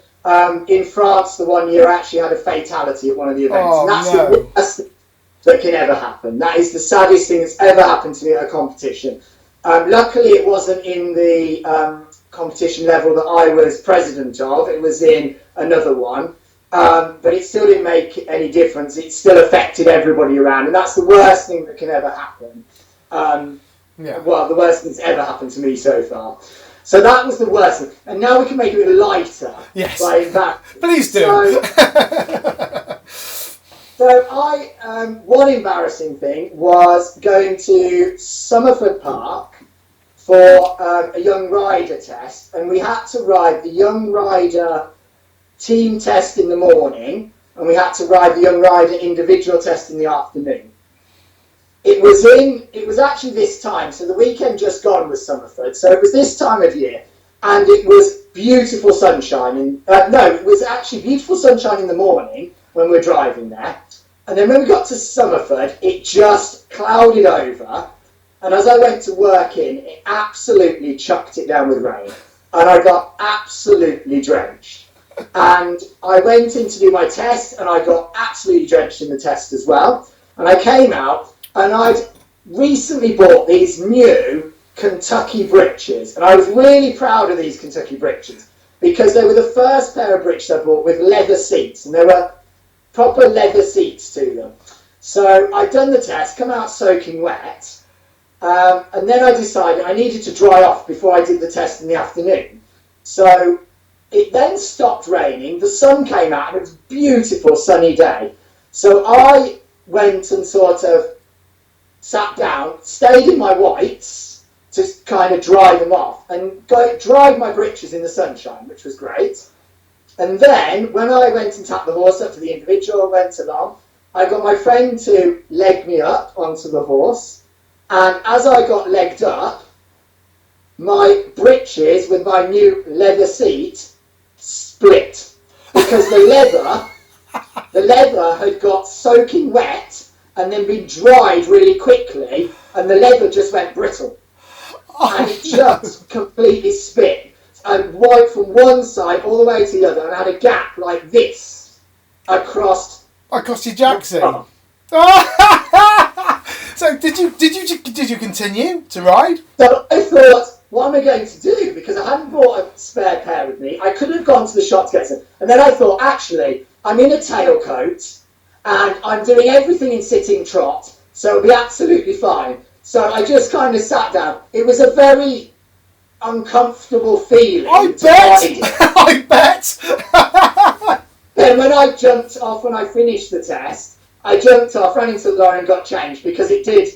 [SPEAKER 3] in France, the one year I actually had a fatality at one of the events.
[SPEAKER 1] Oh,
[SPEAKER 3] and that's
[SPEAKER 1] no.
[SPEAKER 3] the worst thing that can ever happen. That is the saddest thing that's ever happened to me at a competition. Luckily, it wasn't in the competition level that I was president of. It was in another one. But it still didn't make any difference. It still affected everybody around. And that's the worst thing that can ever happen. Well, the worst thing that's ever happened to me so far. So that was the worst thing. And now we can make it a bit lighter.
[SPEAKER 1] Yes. Please do.
[SPEAKER 3] So one embarrassing thing was going to Somerford Park for a young rider test, and we had to ride the young rider team test in the morning, and we had to ride the young rider individual test in the afternoon. It was actually this time, so the weekend just gone was Somerford, so it was this time of year, and it was beautiful sunshine. It was actually beautiful sunshine in the morning when we were driving there. And then when we got to Somerford, it just clouded over. And as I went to work it absolutely chucked it down with rain. And I got absolutely drenched. And I went in to do my test, and I got absolutely drenched in the test as well. And I came out, and I'd recently bought these new Kentucky breeches. And I was really proud of these Kentucky breeches, because they were the first pair of breeches I bought with leather seats. And they were proper leather seats to them. So I'd done the test, come out soaking wet, and then I decided I needed to dry off before I did the test in the afternoon. So it then stopped raining, the sun came out, and it was a beautiful sunny day. So I went and sort of sat down, stayed in my whites to kind of dry them off, and dried my breeches in the sunshine, which was great. And then, when I went and tapped the horse up for the individual, went along, I got my friend to leg me up onto the horse. And as I got legged up, my breeches with my new leather seat split. Because the leather had got soaking wet and then been dried really quickly, and the leather just went brittle. And it just completely split. And wiped from one side all the way to the other, and I had a gap like this across
[SPEAKER 1] your jacksie. So did you continue to ride?
[SPEAKER 3] So I thought, what am I going to do? Because I hadn't brought a spare pair with me. I couldn't have gone to the shop to get some. And then I thought, actually, I'm in a tailcoat and I'm doing everything in sitting trot, so it'll be absolutely fine. So I just kind of sat down. It was a very uncomfortable feeling.
[SPEAKER 1] I bet.
[SPEAKER 3] Then when I jumped off, when I finished the test, I jumped off, ran into the lorry and got changed, because it did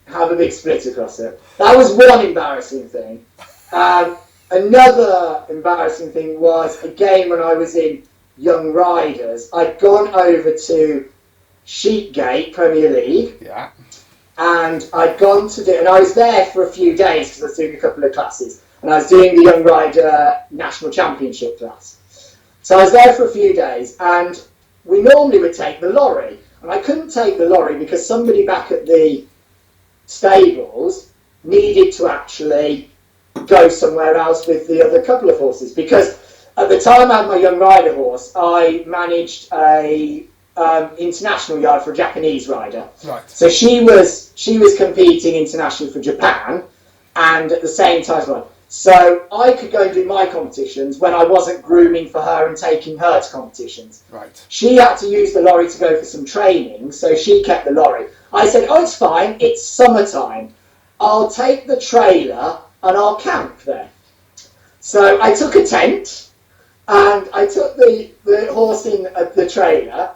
[SPEAKER 3] have a big split across it. That was one embarrassing thing. Another embarrassing thing was, again, when I was in Young Riders, I'd gone over to Sheepgate Premier League.
[SPEAKER 1] Yeah.
[SPEAKER 3] And I'd gone to do, and I was there for a few days because I was doing a couple of classes, and I was doing the Young Rider National Championship class. So I was there for a few days, and we normally would take the lorry. And I couldn't take the lorry because somebody back at the stables needed to actually go somewhere else with the other couple of horses. Because at the time I had my young rider horse, I managed a international yard for a Japanese rider.
[SPEAKER 1] Right.
[SPEAKER 3] So she was competing internationally for Japan, and at the same time as well. So I could go and do my competitions when I wasn't grooming for her and taking her to competitions.
[SPEAKER 1] Right.
[SPEAKER 3] She had to use the lorry to go for some training, so she kept the lorry. I said, oh, it's fine, it's summertime. I'll take the trailer and I'll camp there. So I took a tent, and I took the horse in the trailer,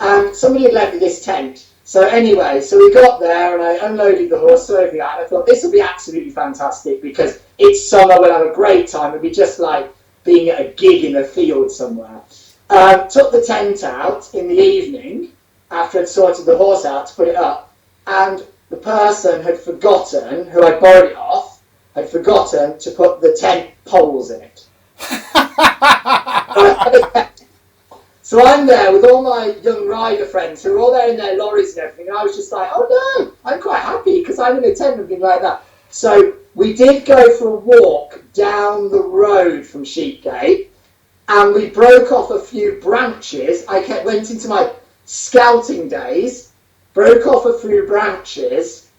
[SPEAKER 3] and somebody had lent me this tent. So anyway, so we got there, and I unloaded the horse, so everything out. I thought, this will be absolutely fantastic, because it's summer, we'll have a great time. It'll be just like being at a gig in a field somewhere. Took the tent out in the evening, after I'd sorted the horse out to put it up, and the person had forgotten, who I borrowed it off, had forgotten to put the tent poles in it. So I'm there with all my young rider friends who are all there in their lorries and everything, and I was just like, oh no, I'm quite happy because I'm in a tent and things like that. So we did go for a walk down the road from Sheepgate, and we broke off a few branches. Went into my scouting days, broke off a few branches,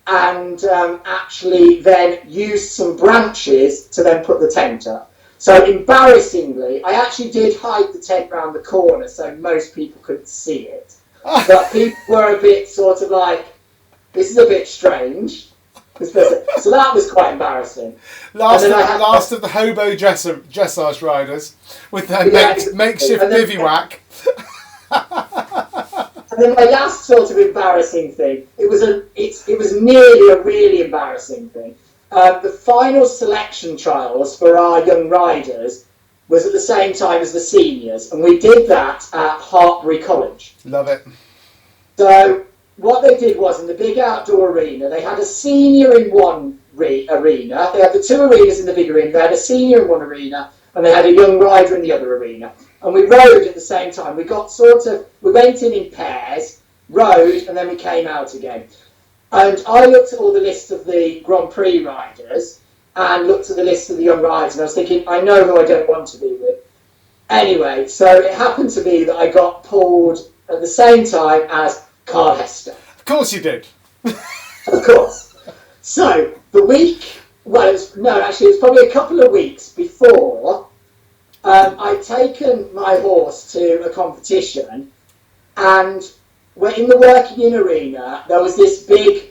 [SPEAKER 3] and actually then used some branches to then put the tent up. So embarrassingly, I actually did hide the tent round the corner so most people couldn't see it. But people were a bit sort of like, this is a bit strange. So that was quite embarrassing.
[SPEAKER 1] Last of the hobo dressage riders with their makeshift bivouac.
[SPEAKER 3] And then my last sort of embarrassing thing, it was nearly a really embarrassing thing. The final selection trials for our young riders was at the same time as the seniors, and we did that at Hartbury College.
[SPEAKER 1] Love it.
[SPEAKER 3] So what they did was, in the big outdoor arena, they had a senior in one arena. They had the two arenas in the big arena. They had a senior in one arena, and they had a young rider in the other arena. And we rode at the same time. We went in pairs, rode, and then we came out again. And I looked at all the lists of the Grand Prix riders and looked at the list of the young riders, and I was thinking, I know who I don't want to be with. Anyway, so it happened to be that I got pulled at the same time as Carl Hester.
[SPEAKER 1] Of course you did.
[SPEAKER 3] Of course. So it was probably a couple of weeks before I'd taken my horse to a competition, and in the working-in arena, there was this big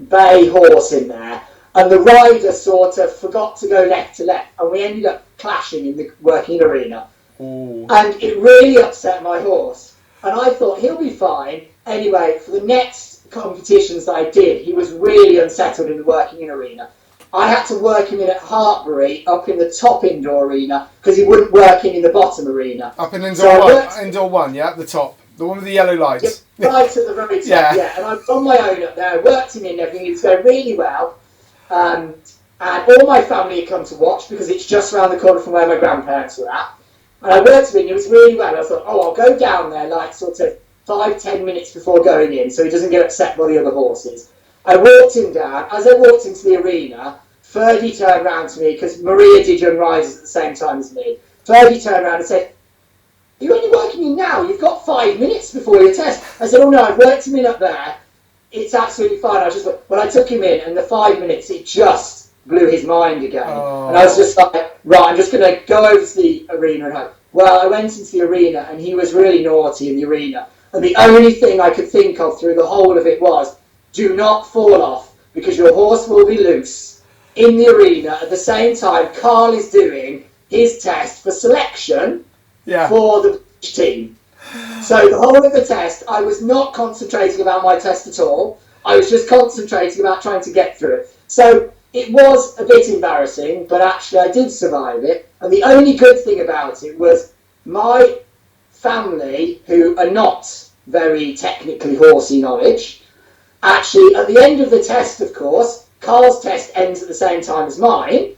[SPEAKER 3] bay horse in there, and the rider sort of forgot to go left to left, and we ended up clashing in the working-in arena.
[SPEAKER 1] Ooh.
[SPEAKER 3] And it really upset my horse. And I thought, he'll be fine. Anyway, for the next competitions that I did, he was really unsettled in the working-in arena. I had to work him in at Hartbury, up in the top indoor arena, because he wouldn't work in the bottom arena.
[SPEAKER 1] Up in indoor one, yeah, at the top. The one with the yellow lights.
[SPEAKER 3] Yeah, right at the very top, yeah. And I was on my own up there, I worked him in and everything, it was going really well. And all my family had come to watch, because it's just around the corner from where my grandparents were at. And I worked him in, it was really well. I thought, I'll go down there like sort of 5-10 minutes before going in, so he doesn't get upset by the other horses. I walked him down. As I walked into the arena, Ferdy turned round to me, because Maria did young riders at the same time as me. Ferdy turned around and said, you're only working in now, you've got 5 minutes before your test. I said, oh no, I've worked him in up there, it's absolutely fine. I took him in, and the 5 minutes, it just blew his mind again. Oh. And I was just like, right, I'm just going to go over to the arena. And I went into the arena, and he was really naughty in the arena. And the only thing I could think of through the whole of it was, do not fall off, because your horse will be loose in the arena at the same time Carl is doing his test for selection for the team. So the whole of the test, I was not concentrating about my test at all. I was just concentrating about trying to get through it. So it was a bit embarrassing, but actually I did survive it. And the only good thing about it was my family, who are not very technically horsey knowledge, actually at the end of the test, of course, Carl's test ends at the same time as mine,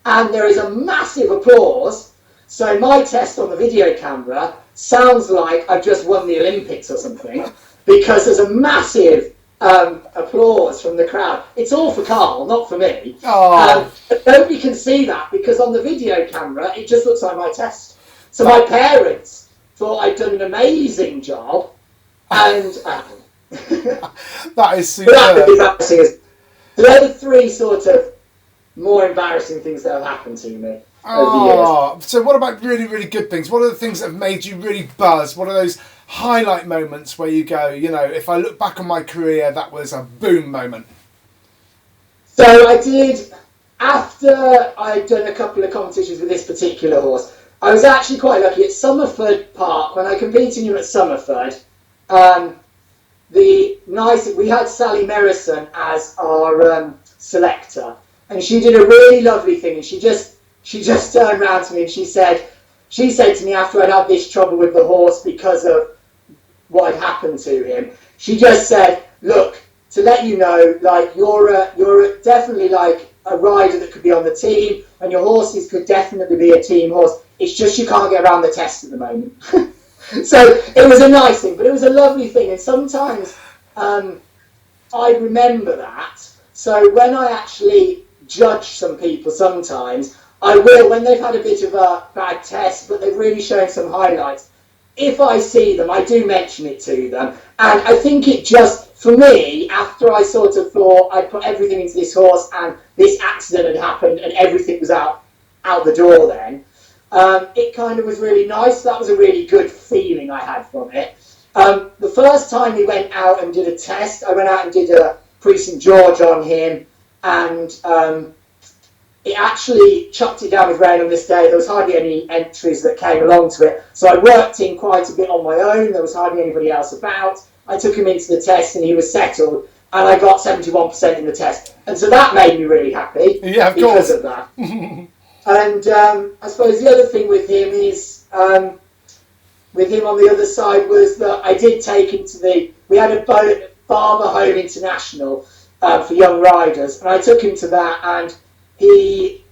[SPEAKER 3] and there is a massive applause. So my test on the video camera sounds like I've just won the Olympics or something, because there's a massive applause from the crowd. It's all for Carl, not for me. But nobody can see that, because on the video camera it just looks like my test. So my parents thought I'd done an amazing job, and
[SPEAKER 1] that is super.
[SPEAKER 3] So they're the three sort of more embarrassing things that have happened to me over the years.
[SPEAKER 1] So what about really, really good things? What are the things that have made you really buzz? What are those highlight moments where you go, you know, if I look back on my career, that was a boom moment?
[SPEAKER 3] So I did, after I'd done a couple of competitions with this particular horse, I was actually quite lucky at Somerford Park, when I competed in him at Somerford. We had Sally Merrison as our selector, and she did a really lovely thing, and she just turned around to me and she said to me, after I'd had this trouble with the horse because of what had happened to him, she just said, look, to let you know, like, you're definitely like a rider that could be on the team, and your horses could definitely be a team horse. It's just you can't get around the test at the moment. So it was a nice thing, but it was a lovely thing, and sometimes I remember that. So when I actually judge some people, sometimes I will, when they've had a bit of a bad test, but they've really shown some highlights, if I see them, I do mention it to them. And I think it just, for me, after I sort of thought I'd put everything into this horse and this accident had happened and everything was out the door then, it kind of was really nice. That was a really good feeling I had from it. The first time we went out and did a test, I went out and did a Prix St George on him, and it actually chucked it down with rain on this day. There was hardly any entries that came along to it, so I worked in quite a bit on my own. There was hardly anybody else about. I took him into the test and he was settled, and I got 71% in the test, and so that made me really happy.
[SPEAKER 1] Yeah, of
[SPEAKER 3] because
[SPEAKER 1] course.
[SPEAKER 3] of that. And I suppose the other thing with him is, with him on the other side, was that I did take him to we had a Barber Home International for young riders, and I took him to that, and he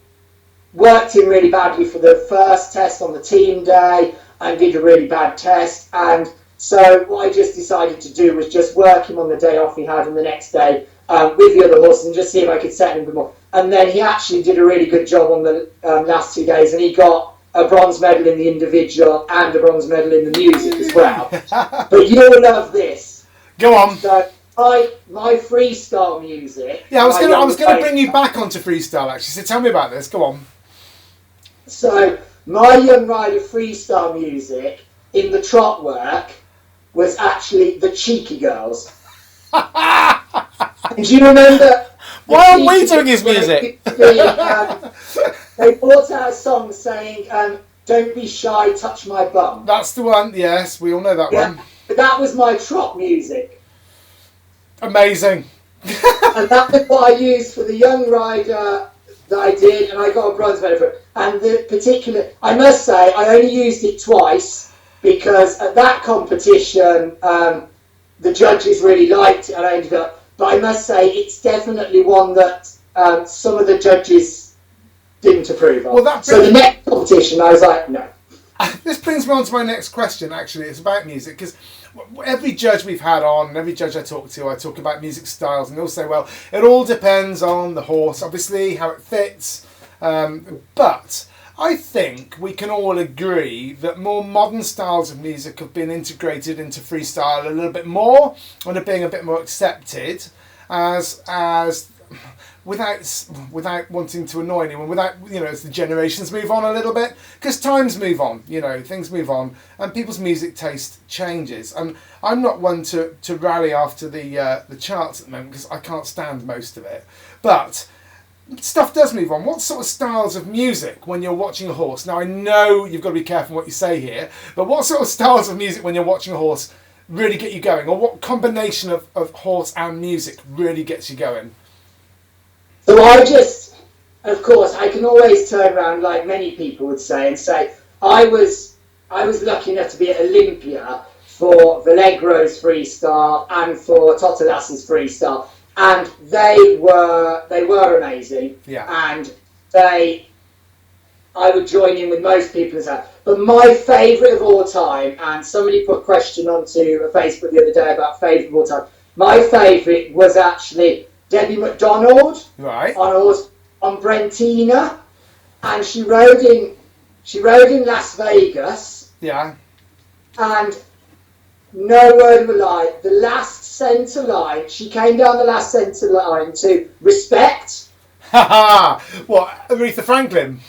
[SPEAKER 3] worked him really badly for the first test on the team day and did a really bad test, and so what I just decided to do was just work him on the day off he had, and the next day with the other horses, and just see if I could set him a bit more. And then he actually did a really good job on the last 2 days, and he got a bronze medal in the individual and a bronze medal in the music as well. But you'll love this.
[SPEAKER 1] Go on.
[SPEAKER 3] So my freestyle music.
[SPEAKER 1] Yeah, I was gonna bring you back onto freestyle actually. So tell me about this. Go on. So
[SPEAKER 3] my young rider freestyle music in the trot work was actually the Cheeky Girls. And do you remember?
[SPEAKER 1] Why aren't we doing his music?
[SPEAKER 3] They brought out a song saying, "Don't be shy, touch my bum."
[SPEAKER 1] That's the one. Yes, we all know that one.
[SPEAKER 3] But that was my trot music.
[SPEAKER 1] Amazing.
[SPEAKER 3] And that was what I used for the young rider that I did, and I got a bronze medal for it. And the particular, I must say, I only used it twice, because at that competition, the judges really liked it, and I ended up. But I must say, it's definitely one that some of the judges didn't approve of.
[SPEAKER 1] Well,
[SPEAKER 3] so the next competition, I was like, no.
[SPEAKER 1] This brings me on to my next question, actually. It's about music, because every judge we've had on, every judge I talk to, I talk about music styles, and they'll say, well, it all depends on the horse, obviously, how it fits. But I think we can all agree that more modern styles of music have been integrated into freestyle a little bit more, and are being a bit more accepted as without wanting to annoy anyone, without, you know, as the generations move on a little bit, because times move on, you know, things move on, and people's music taste changes. And I'm not one to rally after the charts at the moment, because I can't stand most of it. But stuff does move on. What sort of styles of music when you're watching a horse? Now, I know you've got to be careful what you say here, but what sort of styles of music when you're watching a horse really get you going? Or what combination of horse and music really gets you going?
[SPEAKER 3] So I just, of course, I can always turn around, like many people would say, and say, I was lucky enough to be at Olympia for Vallegro's freestyle and for Totolas's freestyle. And they were amazing.
[SPEAKER 1] Yeah.
[SPEAKER 3] And I would join in with most people as that. But my favourite of all time, and somebody put a question onto Facebook the other day about favourite of all time. My favourite was actually Debbie McDonald
[SPEAKER 1] Right.
[SPEAKER 3] on Brentina, and she rode in Las Vegas,
[SPEAKER 1] Yeah.
[SPEAKER 3] and no word of a lie, the last centre line, she came down the last centre line to Respect.
[SPEAKER 1] Ha ha! What, Aretha Franklin?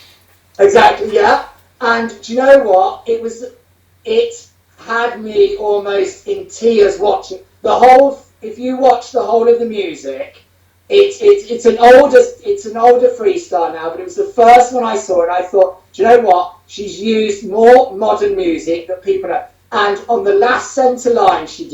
[SPEAKER 3] Exactly, yeah. And do you know what? It had me almost in tears watching the whole. If you watch the whole of the music, it's an older freestyle now, but it was the first one I saw, and I thought, do you know what? She's used more modern music that people know. And on the last centre line she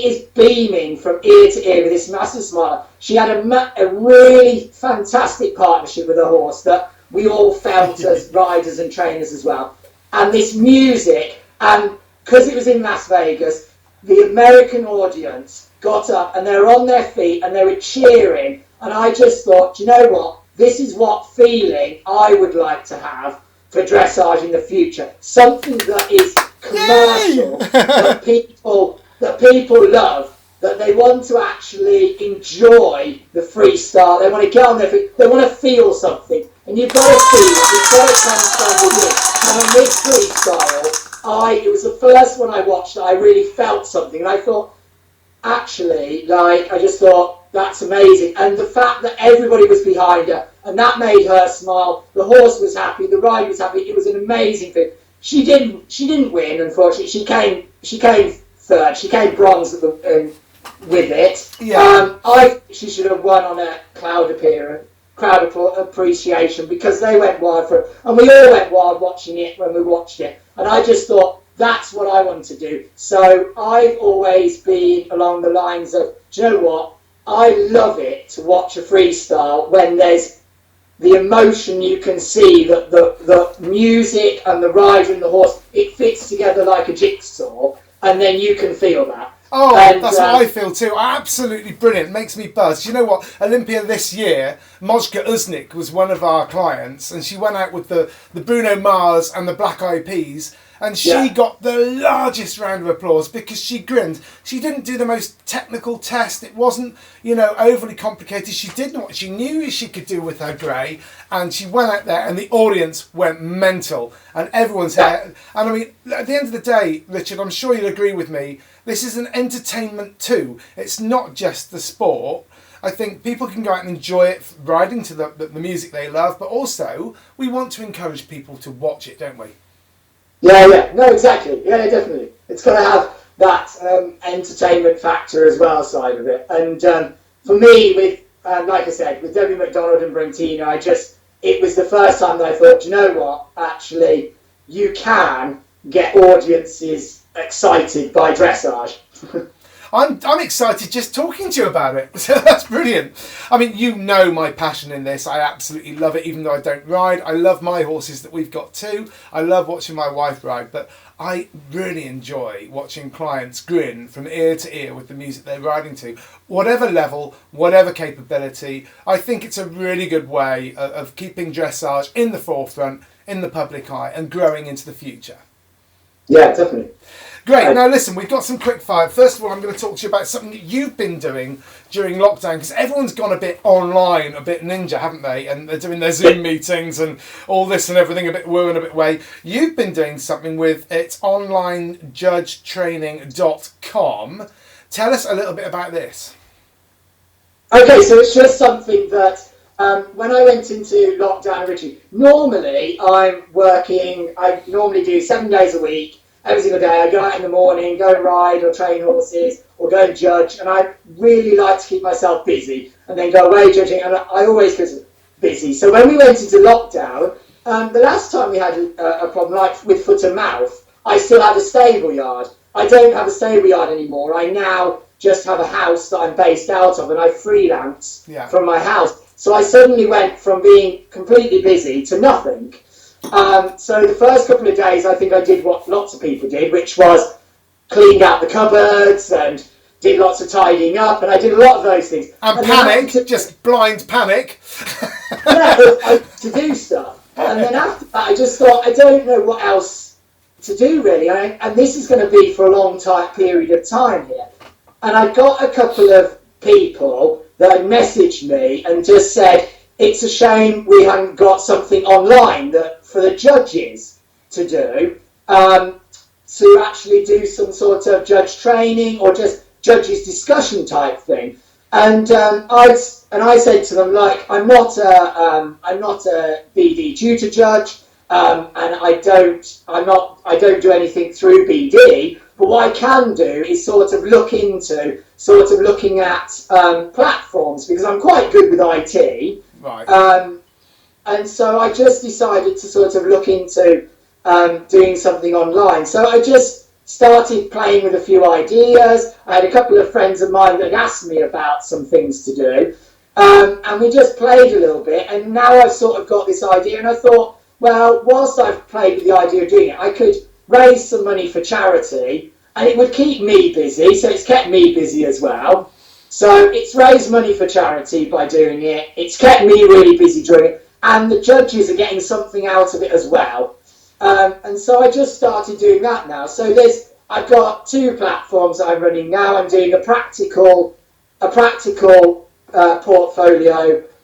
[SPEAKER 3] is beaming from ear to ear with this massive smile. She had a really fantastic partnership with her horse that we all felt as riders and trainers as well. And this music, and because it was in Las Vegas, the American audience got up and they were on their feet and they were cheering. And I just thought, do you know what? This is what feeling I would like to have for dressage in the future. Something that is commercial, that people love, that they want to actually enjoy the freestyle. They want to get on their feet. They want to feel something. And you've got to feel it. You've got to transform with it. And on this freestyle, it was the first one I watched that I really felt something. And I thought, actually, I just thought, that's amazing. And the fact that everybody was behind her, and that made her smile. The horse was happy. The ride was happy. It was an amazing thing. She didn't win, unfortunately. She came third. She came bronze with it.
[SPEAKER 1] Yeah.
[SPEAKER 3] She should have won on a crowd appreciation, because they went wild for it, and we all went wild watching it when we watched it. And I just thought, that's what I want to do. So I've always been along the lines of, do you know what? I love it to watch a freestyle when there's the emotion. You can see that the music and the rider and the horse, it fits together like a jigsaw, and then you can feel that.
[SPEAKER 1] Oh, and that's what I feel too. Absolutely brilliant. Makes me buzz. You know what? Olympia this year, Mojka Uznik was one of our clients, and she went out with the Bruno Mars and the Black Eyed Peas, and she got the largest round of applause because she grinned. She didn't do the most technical test. It wasn't, overly complicated. She did what she knew she could do with her grey, and she went out there and the audience went mental, and everyone's there. And I mean, at the end of the day, Richard, I'm sure you'll agree with me, this is an entertainment too. It's not just the sport. I think people can go out and enjoy it, riding to the music they love, but also we want to encourage people to watch it, don't we?
[SPEAKER 3] Yeah, no, exactly. Yeah, definitely. It's got to have that entertainment factor as well, side of it. And for me, with like I said, with Debbie McDonald and Brentina, it was the first time that I thought, you know what? Actually, you can get audiences excited by dressage.
[SPEAKER 1] I'm excited just talking to you about it. So that's brilliant. I mean, you know my passion in this. I absolutely love it, even though I don't ride. I love my horses that we've got too. I love watching my wife ride, but I really enjoy watching clients grin from ear to ear with the music they're riding to. Whatever level, whatever capability, I think it's a really good way of keeping dressage in the forefront, in the public eye, and growing into the future.
[SPEAKER 3] Yeah, definitely.
[SPEAKER 1] Great. Now listen, we've got some quick fire. First of all, I'm going to talk to you about something that you've been doing during lockdown, because everyone's gone a bit online, a bit ninja, haven't they? And they're doing their Zoom meetings and all this and everything a bit woo and a bit way. You've been doing something with it's onlinejudgetraining.com. Tell us a little bit about this.
[SPEAKER 3] Okay, so it's just something that when I went into lockdown originally, normally I normally do 7 days a week. Every single day, I go out in the morning, go and ride or train horses or go and judge, and I really like to keep myself busy and then go away judging, and I always feel busy. So when we went into lockdown, the last time we had a problem like with foot and mouth, I still had a stable yard. I don't have a stable yard anymore. I now just have a house that I'm based out of, and I freelance from my house. So I suddenly went from being completely busy to nothing. So the first couple of days, I think I did what lots of people did, which was cleaned out the cupboards and did lots of tidying up, and I did a lot of those things.
[SPEAKER 1] And panic, just blind panic.
[SPEAKER 3] Yeah, to do stuff. And then after that, I just thought, I don't know what else to do really, and this is going to be for a long period of time here. And I got a couple of people that messaged me and just said, it's a shame we haven't got something online that for the judges to do, to actually do some sort of judge training or just judges discussion type thing. And I said to them, like, I'm not a BD tutor judge, and I don't do anything through BD. But what I can do is looking at platforms, because I'm quite good with IT.
[SPEAKER 1] Right.
[SPEAKER 3] And so I just decided to sort of look into doing something online. So I just started playing with a few ideas. I had a couple of friends of mine that asked me about some things to do. And we just played a little bit. And now I've sort of got this idea. And I thought, well, whilst I've played with the idea of doing it, I could raise some money for charity. And it would keep me busy. So it's kept me busy as well. So it's raised money for charity by doing it. It's kept me really busy doing it. And the judges are getting something out of it as well. And so I just started doing that now. So I've got 2 platforms that I'm running now. I'm doing a practical portfolio,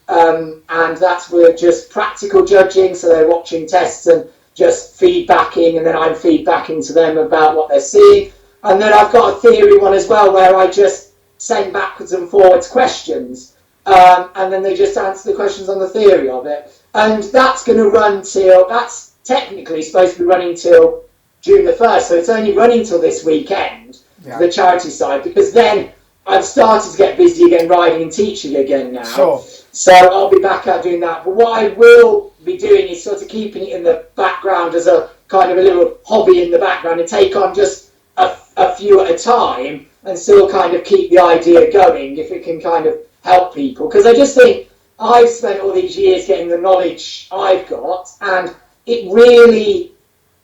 [SPEAKER 3] and that's with just practical judging. So they're watching tests and just feedbacking, and then I'm feedbacking to them about what they're seeing. And then I've got a theory one as well, where I just send backwards and forwards questions, and then they just answer the questions on the theory of it. And that's going to run that's technically supposed to be running till June the 1st, so it's only running till this weekend, for the charity side, because then I've started to get busy again, writing and teaching again now.
[SPEAKER 1] Sure.
[SPEAKER 3] So I'll be back out doing that. But what I will be doing is sort of keeping it in the background as a kind of a little hobby in the background, and take on just a few at a time, and still kind of keep the idea going if it can kind of help people. Because I just think I've spent all these years getting the knowledge I've got, and it really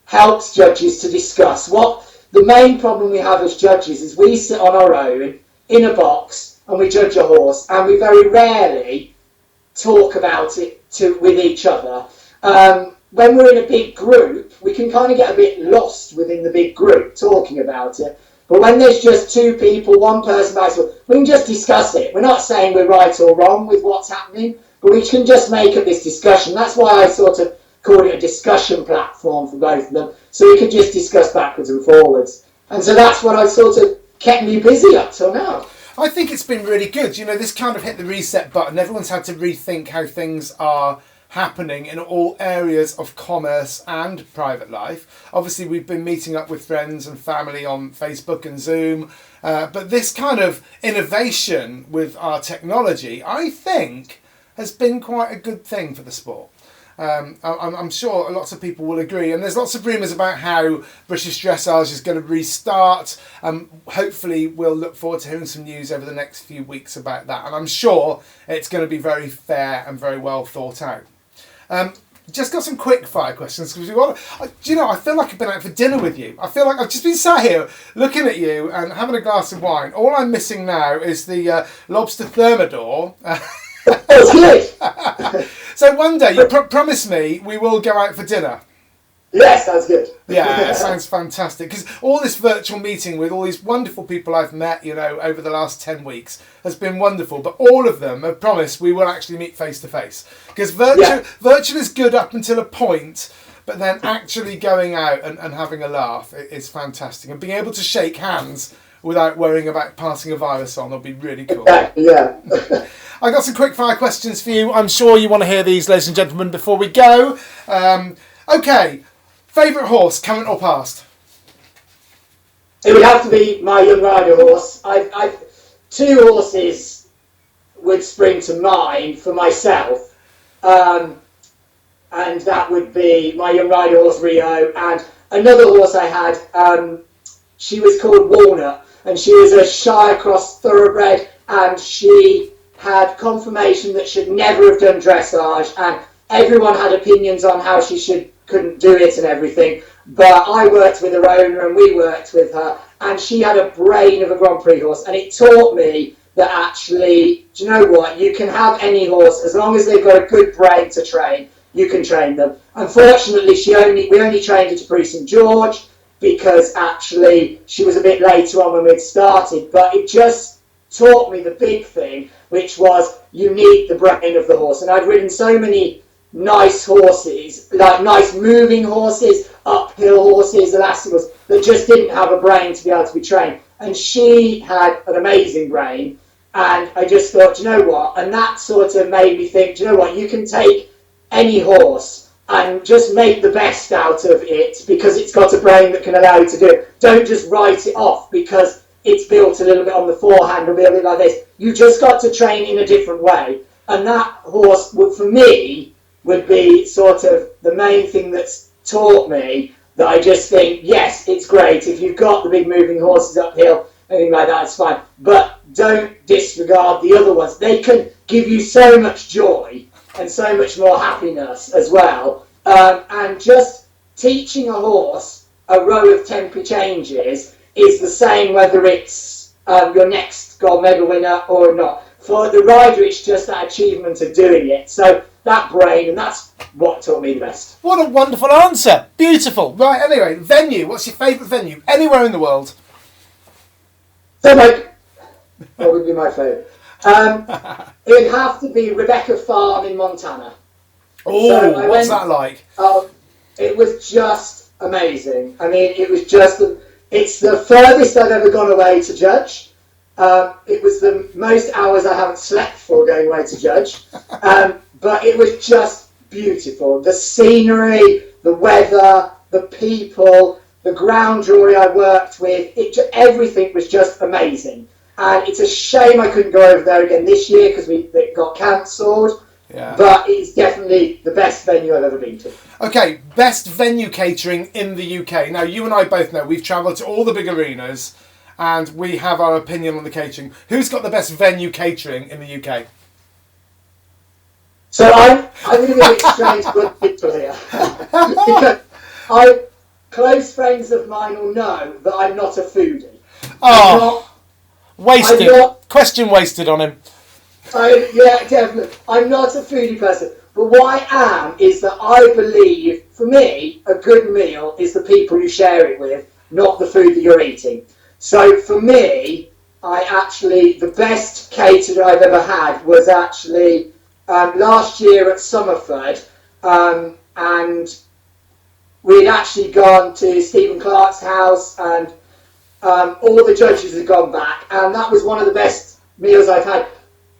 [SPEAKER 3] helps judges to discuss. What the main problem we have as judges is we sit on our own in a box and we judge a horse, and we very rarely talk about it with each other. When we're in a big group, we can kind of get a bit lost within the big group talking about it. But when there's just 2 people, one person, we can just discuss it. We're not saying we're right or wrong with what's happening, but we can just make up this discussion. That's why I sort of called it a discussion platform for both of them, so we could just discuss backwards and forwards. And so that's what I sort of kept me busy up till now.
[SPEAKER 1] I think it's been really good. You know, this kind of hit the reset button. Everyone's had to rethink how things are happening in all areas of commerce and private life. Obviously, we've been meeting up with friends and family on Facebook and Zoom, but this kind of innovation with our technology, I think, has been quite a good thing for the sport. I'm sure lots of people will agree, and there's lots of rumours about how British dressage is going to restart. Hopefully we'll look forward to hearing some news over the next few weeks about that, and I'm sure it's going to be very fair and very well thought out. Just got some quick fire questions, because I feel like I've been out for dinner with you. I feel like I've just been sat here looking at you and having a glass of wine. All I'm missing now is the lobster thermidor.
[SPEAKER 3] That's good.
[SPEAKER 1] So one day, you promise me we will go out for dinner.
[SPEAKER 3] Yes, that's good.
[SPEAKER 1] Yeah, it sounds fantastic. Because all this virtual meeting with all these wonderful people I've met, over the last 10 weeks has been wonderful. But all of them have promised we will actually meet face to face. Because virtual is good up until a point, but then actually going out and having a laugh is fantastic. And being able to shake hands without worrying about passing a virus on will be really cool.
[SPEAKER 3] Yeah.
[SPEAKER 1] I got some quick fire questions for you. I'm sure you want to hear these, ladies and gentlemen, before we go. Okay, favourite horse, current or past?
[SPEAKER 3] It would have to be my young rider horse. I've 2 horses would spring to mind for myself, and that would be my young rider horse Rio, and another horse I had. She was called Walnut, and she was a Shire Cross thoroughbred, and she had confirmation that she'd never have done dressage, and everyone had opinions on how she couldn't do it and everything. But I worked with her owner and we worked with her, and she had a brain of a Grand Prix horse, and it taught me that actually, do you know what, you can have any horse as long as they've got a good brain to train. you can train them. Unfortunately, we only trained her to Pre St George because actually she was a bit later on when we'd started, but it just taught me the big thing, which was you need the brain of the horse. And I'd ridden so many nice horses, like nice moving horses, uphill horses, elastic horses, that just didn't have a brain to be able to be trained. And she had an amazing brain, and I just thought, you know what? And that sort of made me think, you know what? You can take any horse and just make the best out of it because it's got a brain that can allow you to do it. Don't just write it off because it's built a little bit on the forehand or a bit like this. You just got to train in a different way. And that horse, for me, would be sort of the main thing that's taught me that I just think, yes, it's great. If you've got the big moving horses uphill, anything like that, it's fine. But don't disregard the other ones. They can give you so much joy and so much more happiness as well. And just teaching a horse a row of tempo changes is the same whether it's your next gold medal winner or not. For the rider, it's just that achievement of doing it. So that brain, and that's what taught me the best.
[SPEAKER 1] What a wonderful answer. Beautiful. Right, anyway, venue. What's your favourite venue? Anywhere in the world.
[SPEAKER 3] So, like, what would be my favourite? It'd have to be Rebecca Farm in Montana.
[SPEAKER 1] Oh,
[SPEAKER 3] So
[SPEAKER 1] what's that like?
[SPEAKER 3] It was just amazing. I mean, it was just, it's the furthest I've ever gone away to judge. It was the most hours I haven't slept for going away to judge. But it was just beautiful. The scenery, the weather, the people, the ground jury I worked with, everything was just amazing. And it's a shame I couldn't go over there again this year because it got cancelled.
[SPEAKER 1] Yeah.
[SPEAKER 3] But it's definitely the best venue I've ever been to.
[SPEAKER 1] Okay, best venue catering in the UK. Now, you and I both know we've travelled to all the big arenas and we have our opinion on the catering. Who's got the best venue catering in the UK?
[SPEAKER 3] So I'm going to be a bit strange with people here. Because close friends of mine will know that I'm not a foodie.
[SPEAKER 1] Wasted. Question wasted on him.
[SPEAKER 3] Yeah, definitely. I'm not a foodie person. But what I am is that I believe, for me, a good meal is the people you share it with, not the food that you're eating. So for me, the best caterer I've ever had was actually last year at Somerford, and we'd actually gone to Stephen Clark's house, and all the judges had gone back, and that was one of the best meals I've had,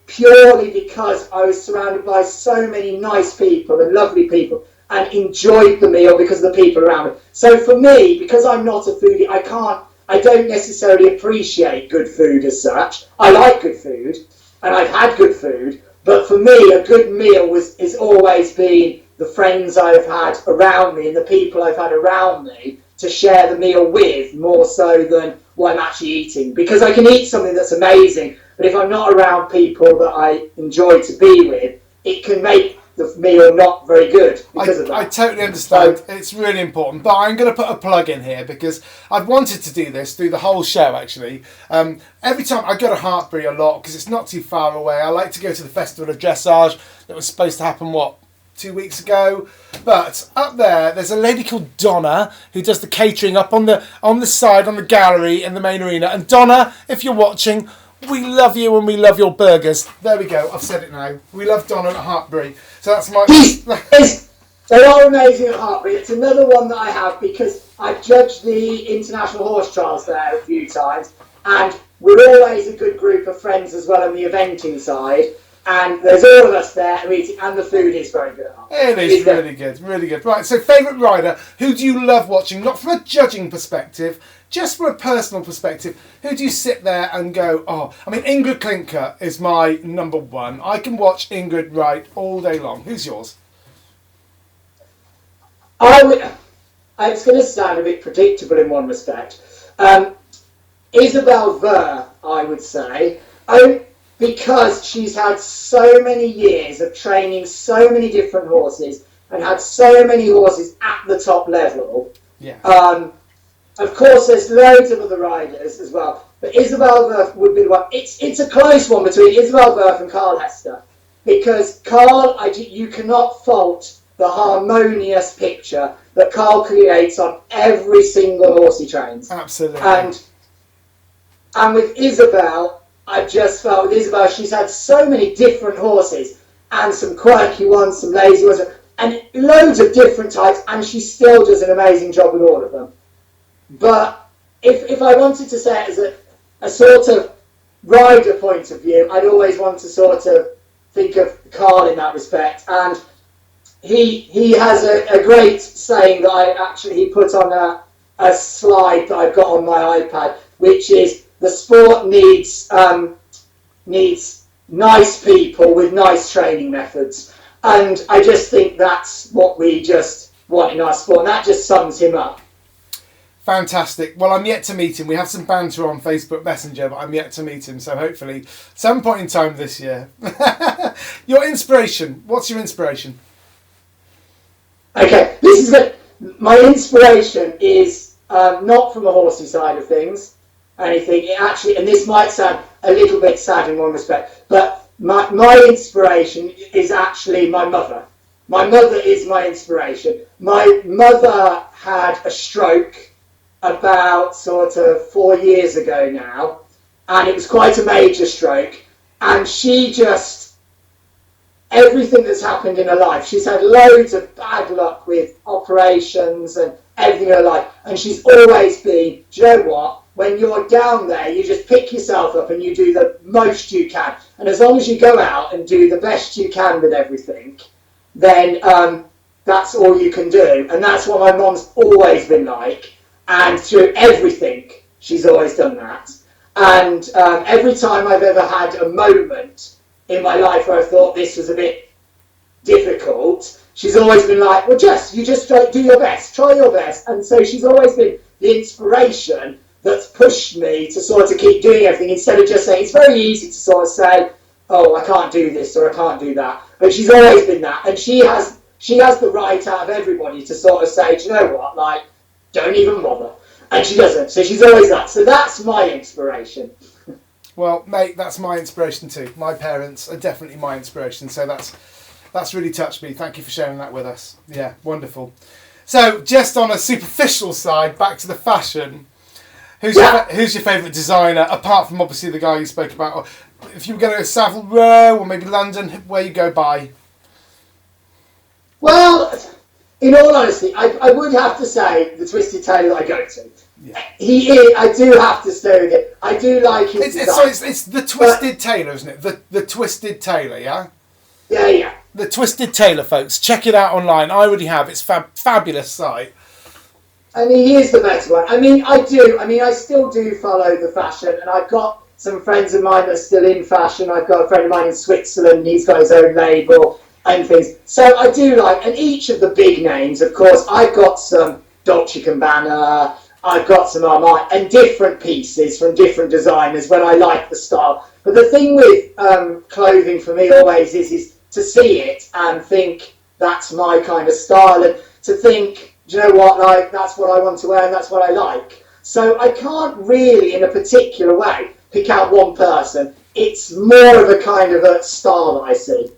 [SPEAKER 3] purely because I was surrounded by so many nice people and lovely people, and enjoyed the meal because of the people around me. So for me, because I'm not a foodie, I don't necessarily appreciate good food as such. I like good food, and I've had good food, but for me, a good meal is always been the friends I've had around me and the people I've had around me to share the meal with, more so than what I'm actually eating. Because I can eat something that's amazing, but if I'm not around people that I enjoy to be with, it can make the meal not very good because of that.
[SPEAKER 1] I totally understand. It's really important. But I'm going to put a plug in here because I've wanted to do this through the whole show, actually. Every time I go to Hartbury a lot because it's not too far away. I like to go to the Festival of Dressage that was supposed to happen, 2 weeks ago. But up there's a lady called Donna who does the catering up on the side, on the gallery in the main arena. And Donna, if you're watching, we love you and we love your burgers. There we go. I've said it now. We love Donna at Hartbury. So that's my...
[SPEAKER 3] They are amazing at Hartbury. It's another one that I have because I've judged the International Horse Trials there a few times, and we're always a good group of friends as well on the eventing side. And there's all of us there eating, and the food is very good.
[SPEAKER 1] It is really good, really good. Right, so favourite rider, who do you love watching? Not from a judging perspective, just from a personal perspective. Who do you sit there and go, oh, I mean, Ingrid Klinker is my number one. I can watch Ingrid ride all day long. Who's yours?
[SPEAKER 3] It's going to sound a bit predictable in one respect. Isabel Ver, I would say. Because she's had so many years of training so many different horses and had so many horses at the top level.
[SPEAKER 1] Yeah.
[SPEAKER 3] Of course, there's loads of other riders as well, but Isabel Verth would be the one. It's a close one between Isabel Verth and Carl Hester, because Carl, you cannot fault the harmonious picture that Carl creates on every single horse he trains.
[SPEAKER 1] Absolutely.
[SPEAKER 3] And with Isabel, I just felt with Isabel, she's had so many different horses, and some quirky ones, some lazy ones, and loads of different types, and she still does an amazing job with all of them. But if I wanted to say it as a sort of rider point of view, I'd always want to sort of think of Carl in that respect. And he has a great saying that he put on a slide that I've got on my iPad, which is the sport needs nice people with nice training methods. And I just think that's what we just want in our sport, and that just sums him up.
[SPEAKER 1] Fantastic. Well, I'm yet to meet him. We have some banter on Facebook Messenger, but I'm yet to meet him. So hopefully, some point in time this year. Your inspiration. What's your inspiration?
[SPEAKER 3] Okay, this is good. My inspiration is not from a horsey side of things. Anything. It actually, and this might sound a little bit sad in one respect, but my inspiration is actually my mother. My mother is my inspiration. My mother had a stroke about sort of 4 years ago now, and it was quite a major stroke, and she just, everything that's happened in her life, she's had loads of bad luck with operations and everything in her life, and she's always been, do you know what, when you're down there, you just pick yourself up and you do the most you can, and as long as you go out and do the best you can with everything, then that's all you can do. And that's what my mom's always been like. And through everything, she's always done that. And every time I've ever had a moment in my life where I thought this was a bit difficult, she's always been like, well, Jess, you just do your best, try your best. And so she's always been the inspiration that's pushed me to sort of keep doing everything, instead of just saying, it's very easy to sort of say, oh, I can't do this or I can't do that. But she's always been that. And she has the right out of everybody to sort of say, do you know what, like, don't even bother. And she doesn't. So she's always that. So that's my inspiration.
[SPEAKER 1] Well, mate, that's my inspiration too. My parents are definitely my inspiration. So that's really touched me. Thank you for sharing that with us. Yeah, wonderful. So just on a superficial side, back to the fashion. Who's your favourite designer, apart from obviously the guy you spoke about? Or if you were going to Savile Row or maybe London, where you go by?
[SPEAKER 3] Well, in all honesty, I would have to say the Twisted Tailor that I go to. Yeah. He is, I do have to stay with it. I do like his design.
[SPEAKER 1] It's the Twisted Tailor, isn't it? The Twisted Tailor, yeah?
[SPEAKER 3] Yeah.
[SPEAKER 1] The Twisted Tailor, folks. Check it out online. I already have. It's fabulous site.
[SPEAKER 3] I mean, he is the best one. I mean, I still do follow the fashion, and I've got some friends of mine that are still in fashion. I've got a friend of mine in Switzerland, and he's got his own label and things. So I do like, and each of the big names, of course, I've got some Dolce & Gabbana, I've got some Armani, and different pieces from different designers when I like the style. But the thing with clothing for me always is to see it and think that's my kind of style, and to think, do you know what, like, that's what I want to wear and that's what I like. So I can't really, in a particular way, pick out one person. It's more of a kind of a style that I see.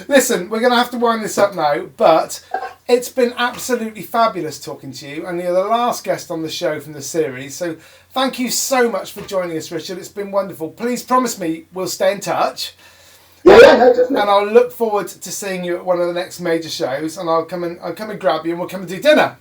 [SPEAKER 1] Listen, we're going to have to wind this up now, but it's been absolutely fabulous talking to you, and you're the last guest on the show from the series, so thank you so much for joining us, Richard. It's been wonderful. Please promise me we'll stay in touch.
[SPEAKER 3] Yeah, no, definitely.
[SPEAKER 1] And I'll look forward to seeing you at one of the next major shows, and I'll come and grab you, and we'll come and do dinner.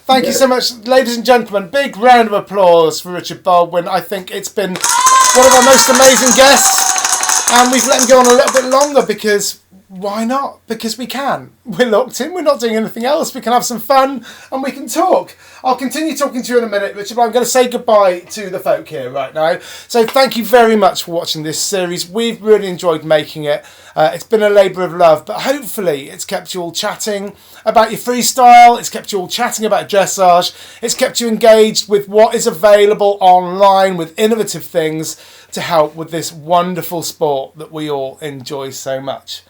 [SPEAKER 1] Thank you so much, ladies and gentlemen. Big round of applause for Richard Baldwin. I think it's been one of our most amazing guests, and we've let him go on a little bit longer because why not? Because we can. We're locked in. We're not doing anything else. We can have some fun and we can talk. I'll continue talking to you in a minute, Richard, but I'm going to say goodbye to the folk here right now. So thank you very much for watching this series. We've really enjoyed making it. It's been a labour of love, but hopefully it's kept you all chatting about your freestyle. It's kept you all chatting about dressage. It's kept you engaged with what is available online with innovative things to help with this wonderful sport that we all enjoy so much.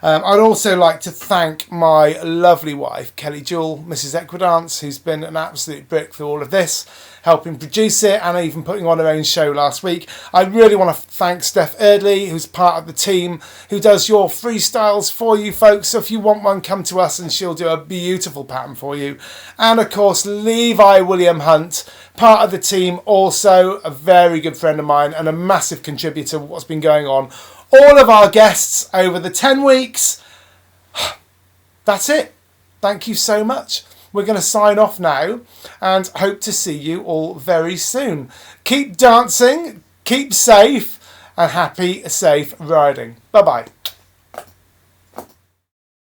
[SPEAKER 1] I'd also like to thank my lovely wife, Kelly Jewell, Mrs. Equidance, who's been an absolute brick for all of this, helping produce it and even putting on her own show last week. I really want to thank Steph Erdley, who's part of the team, who does your freestyles for you folks. So if you want one, come to us and she'll do a beautiful pattern for you. And of course, Levi William Hunt, part of the team, also a very good friend of mine and a massive contributor to what's been going on. All of our guests over the 10 weeks. That's it. Thank you so much. We're going to sign off now and hope to see you all very soon. Keep dancing, keep safe, and happy, safe riding. Bye-bye.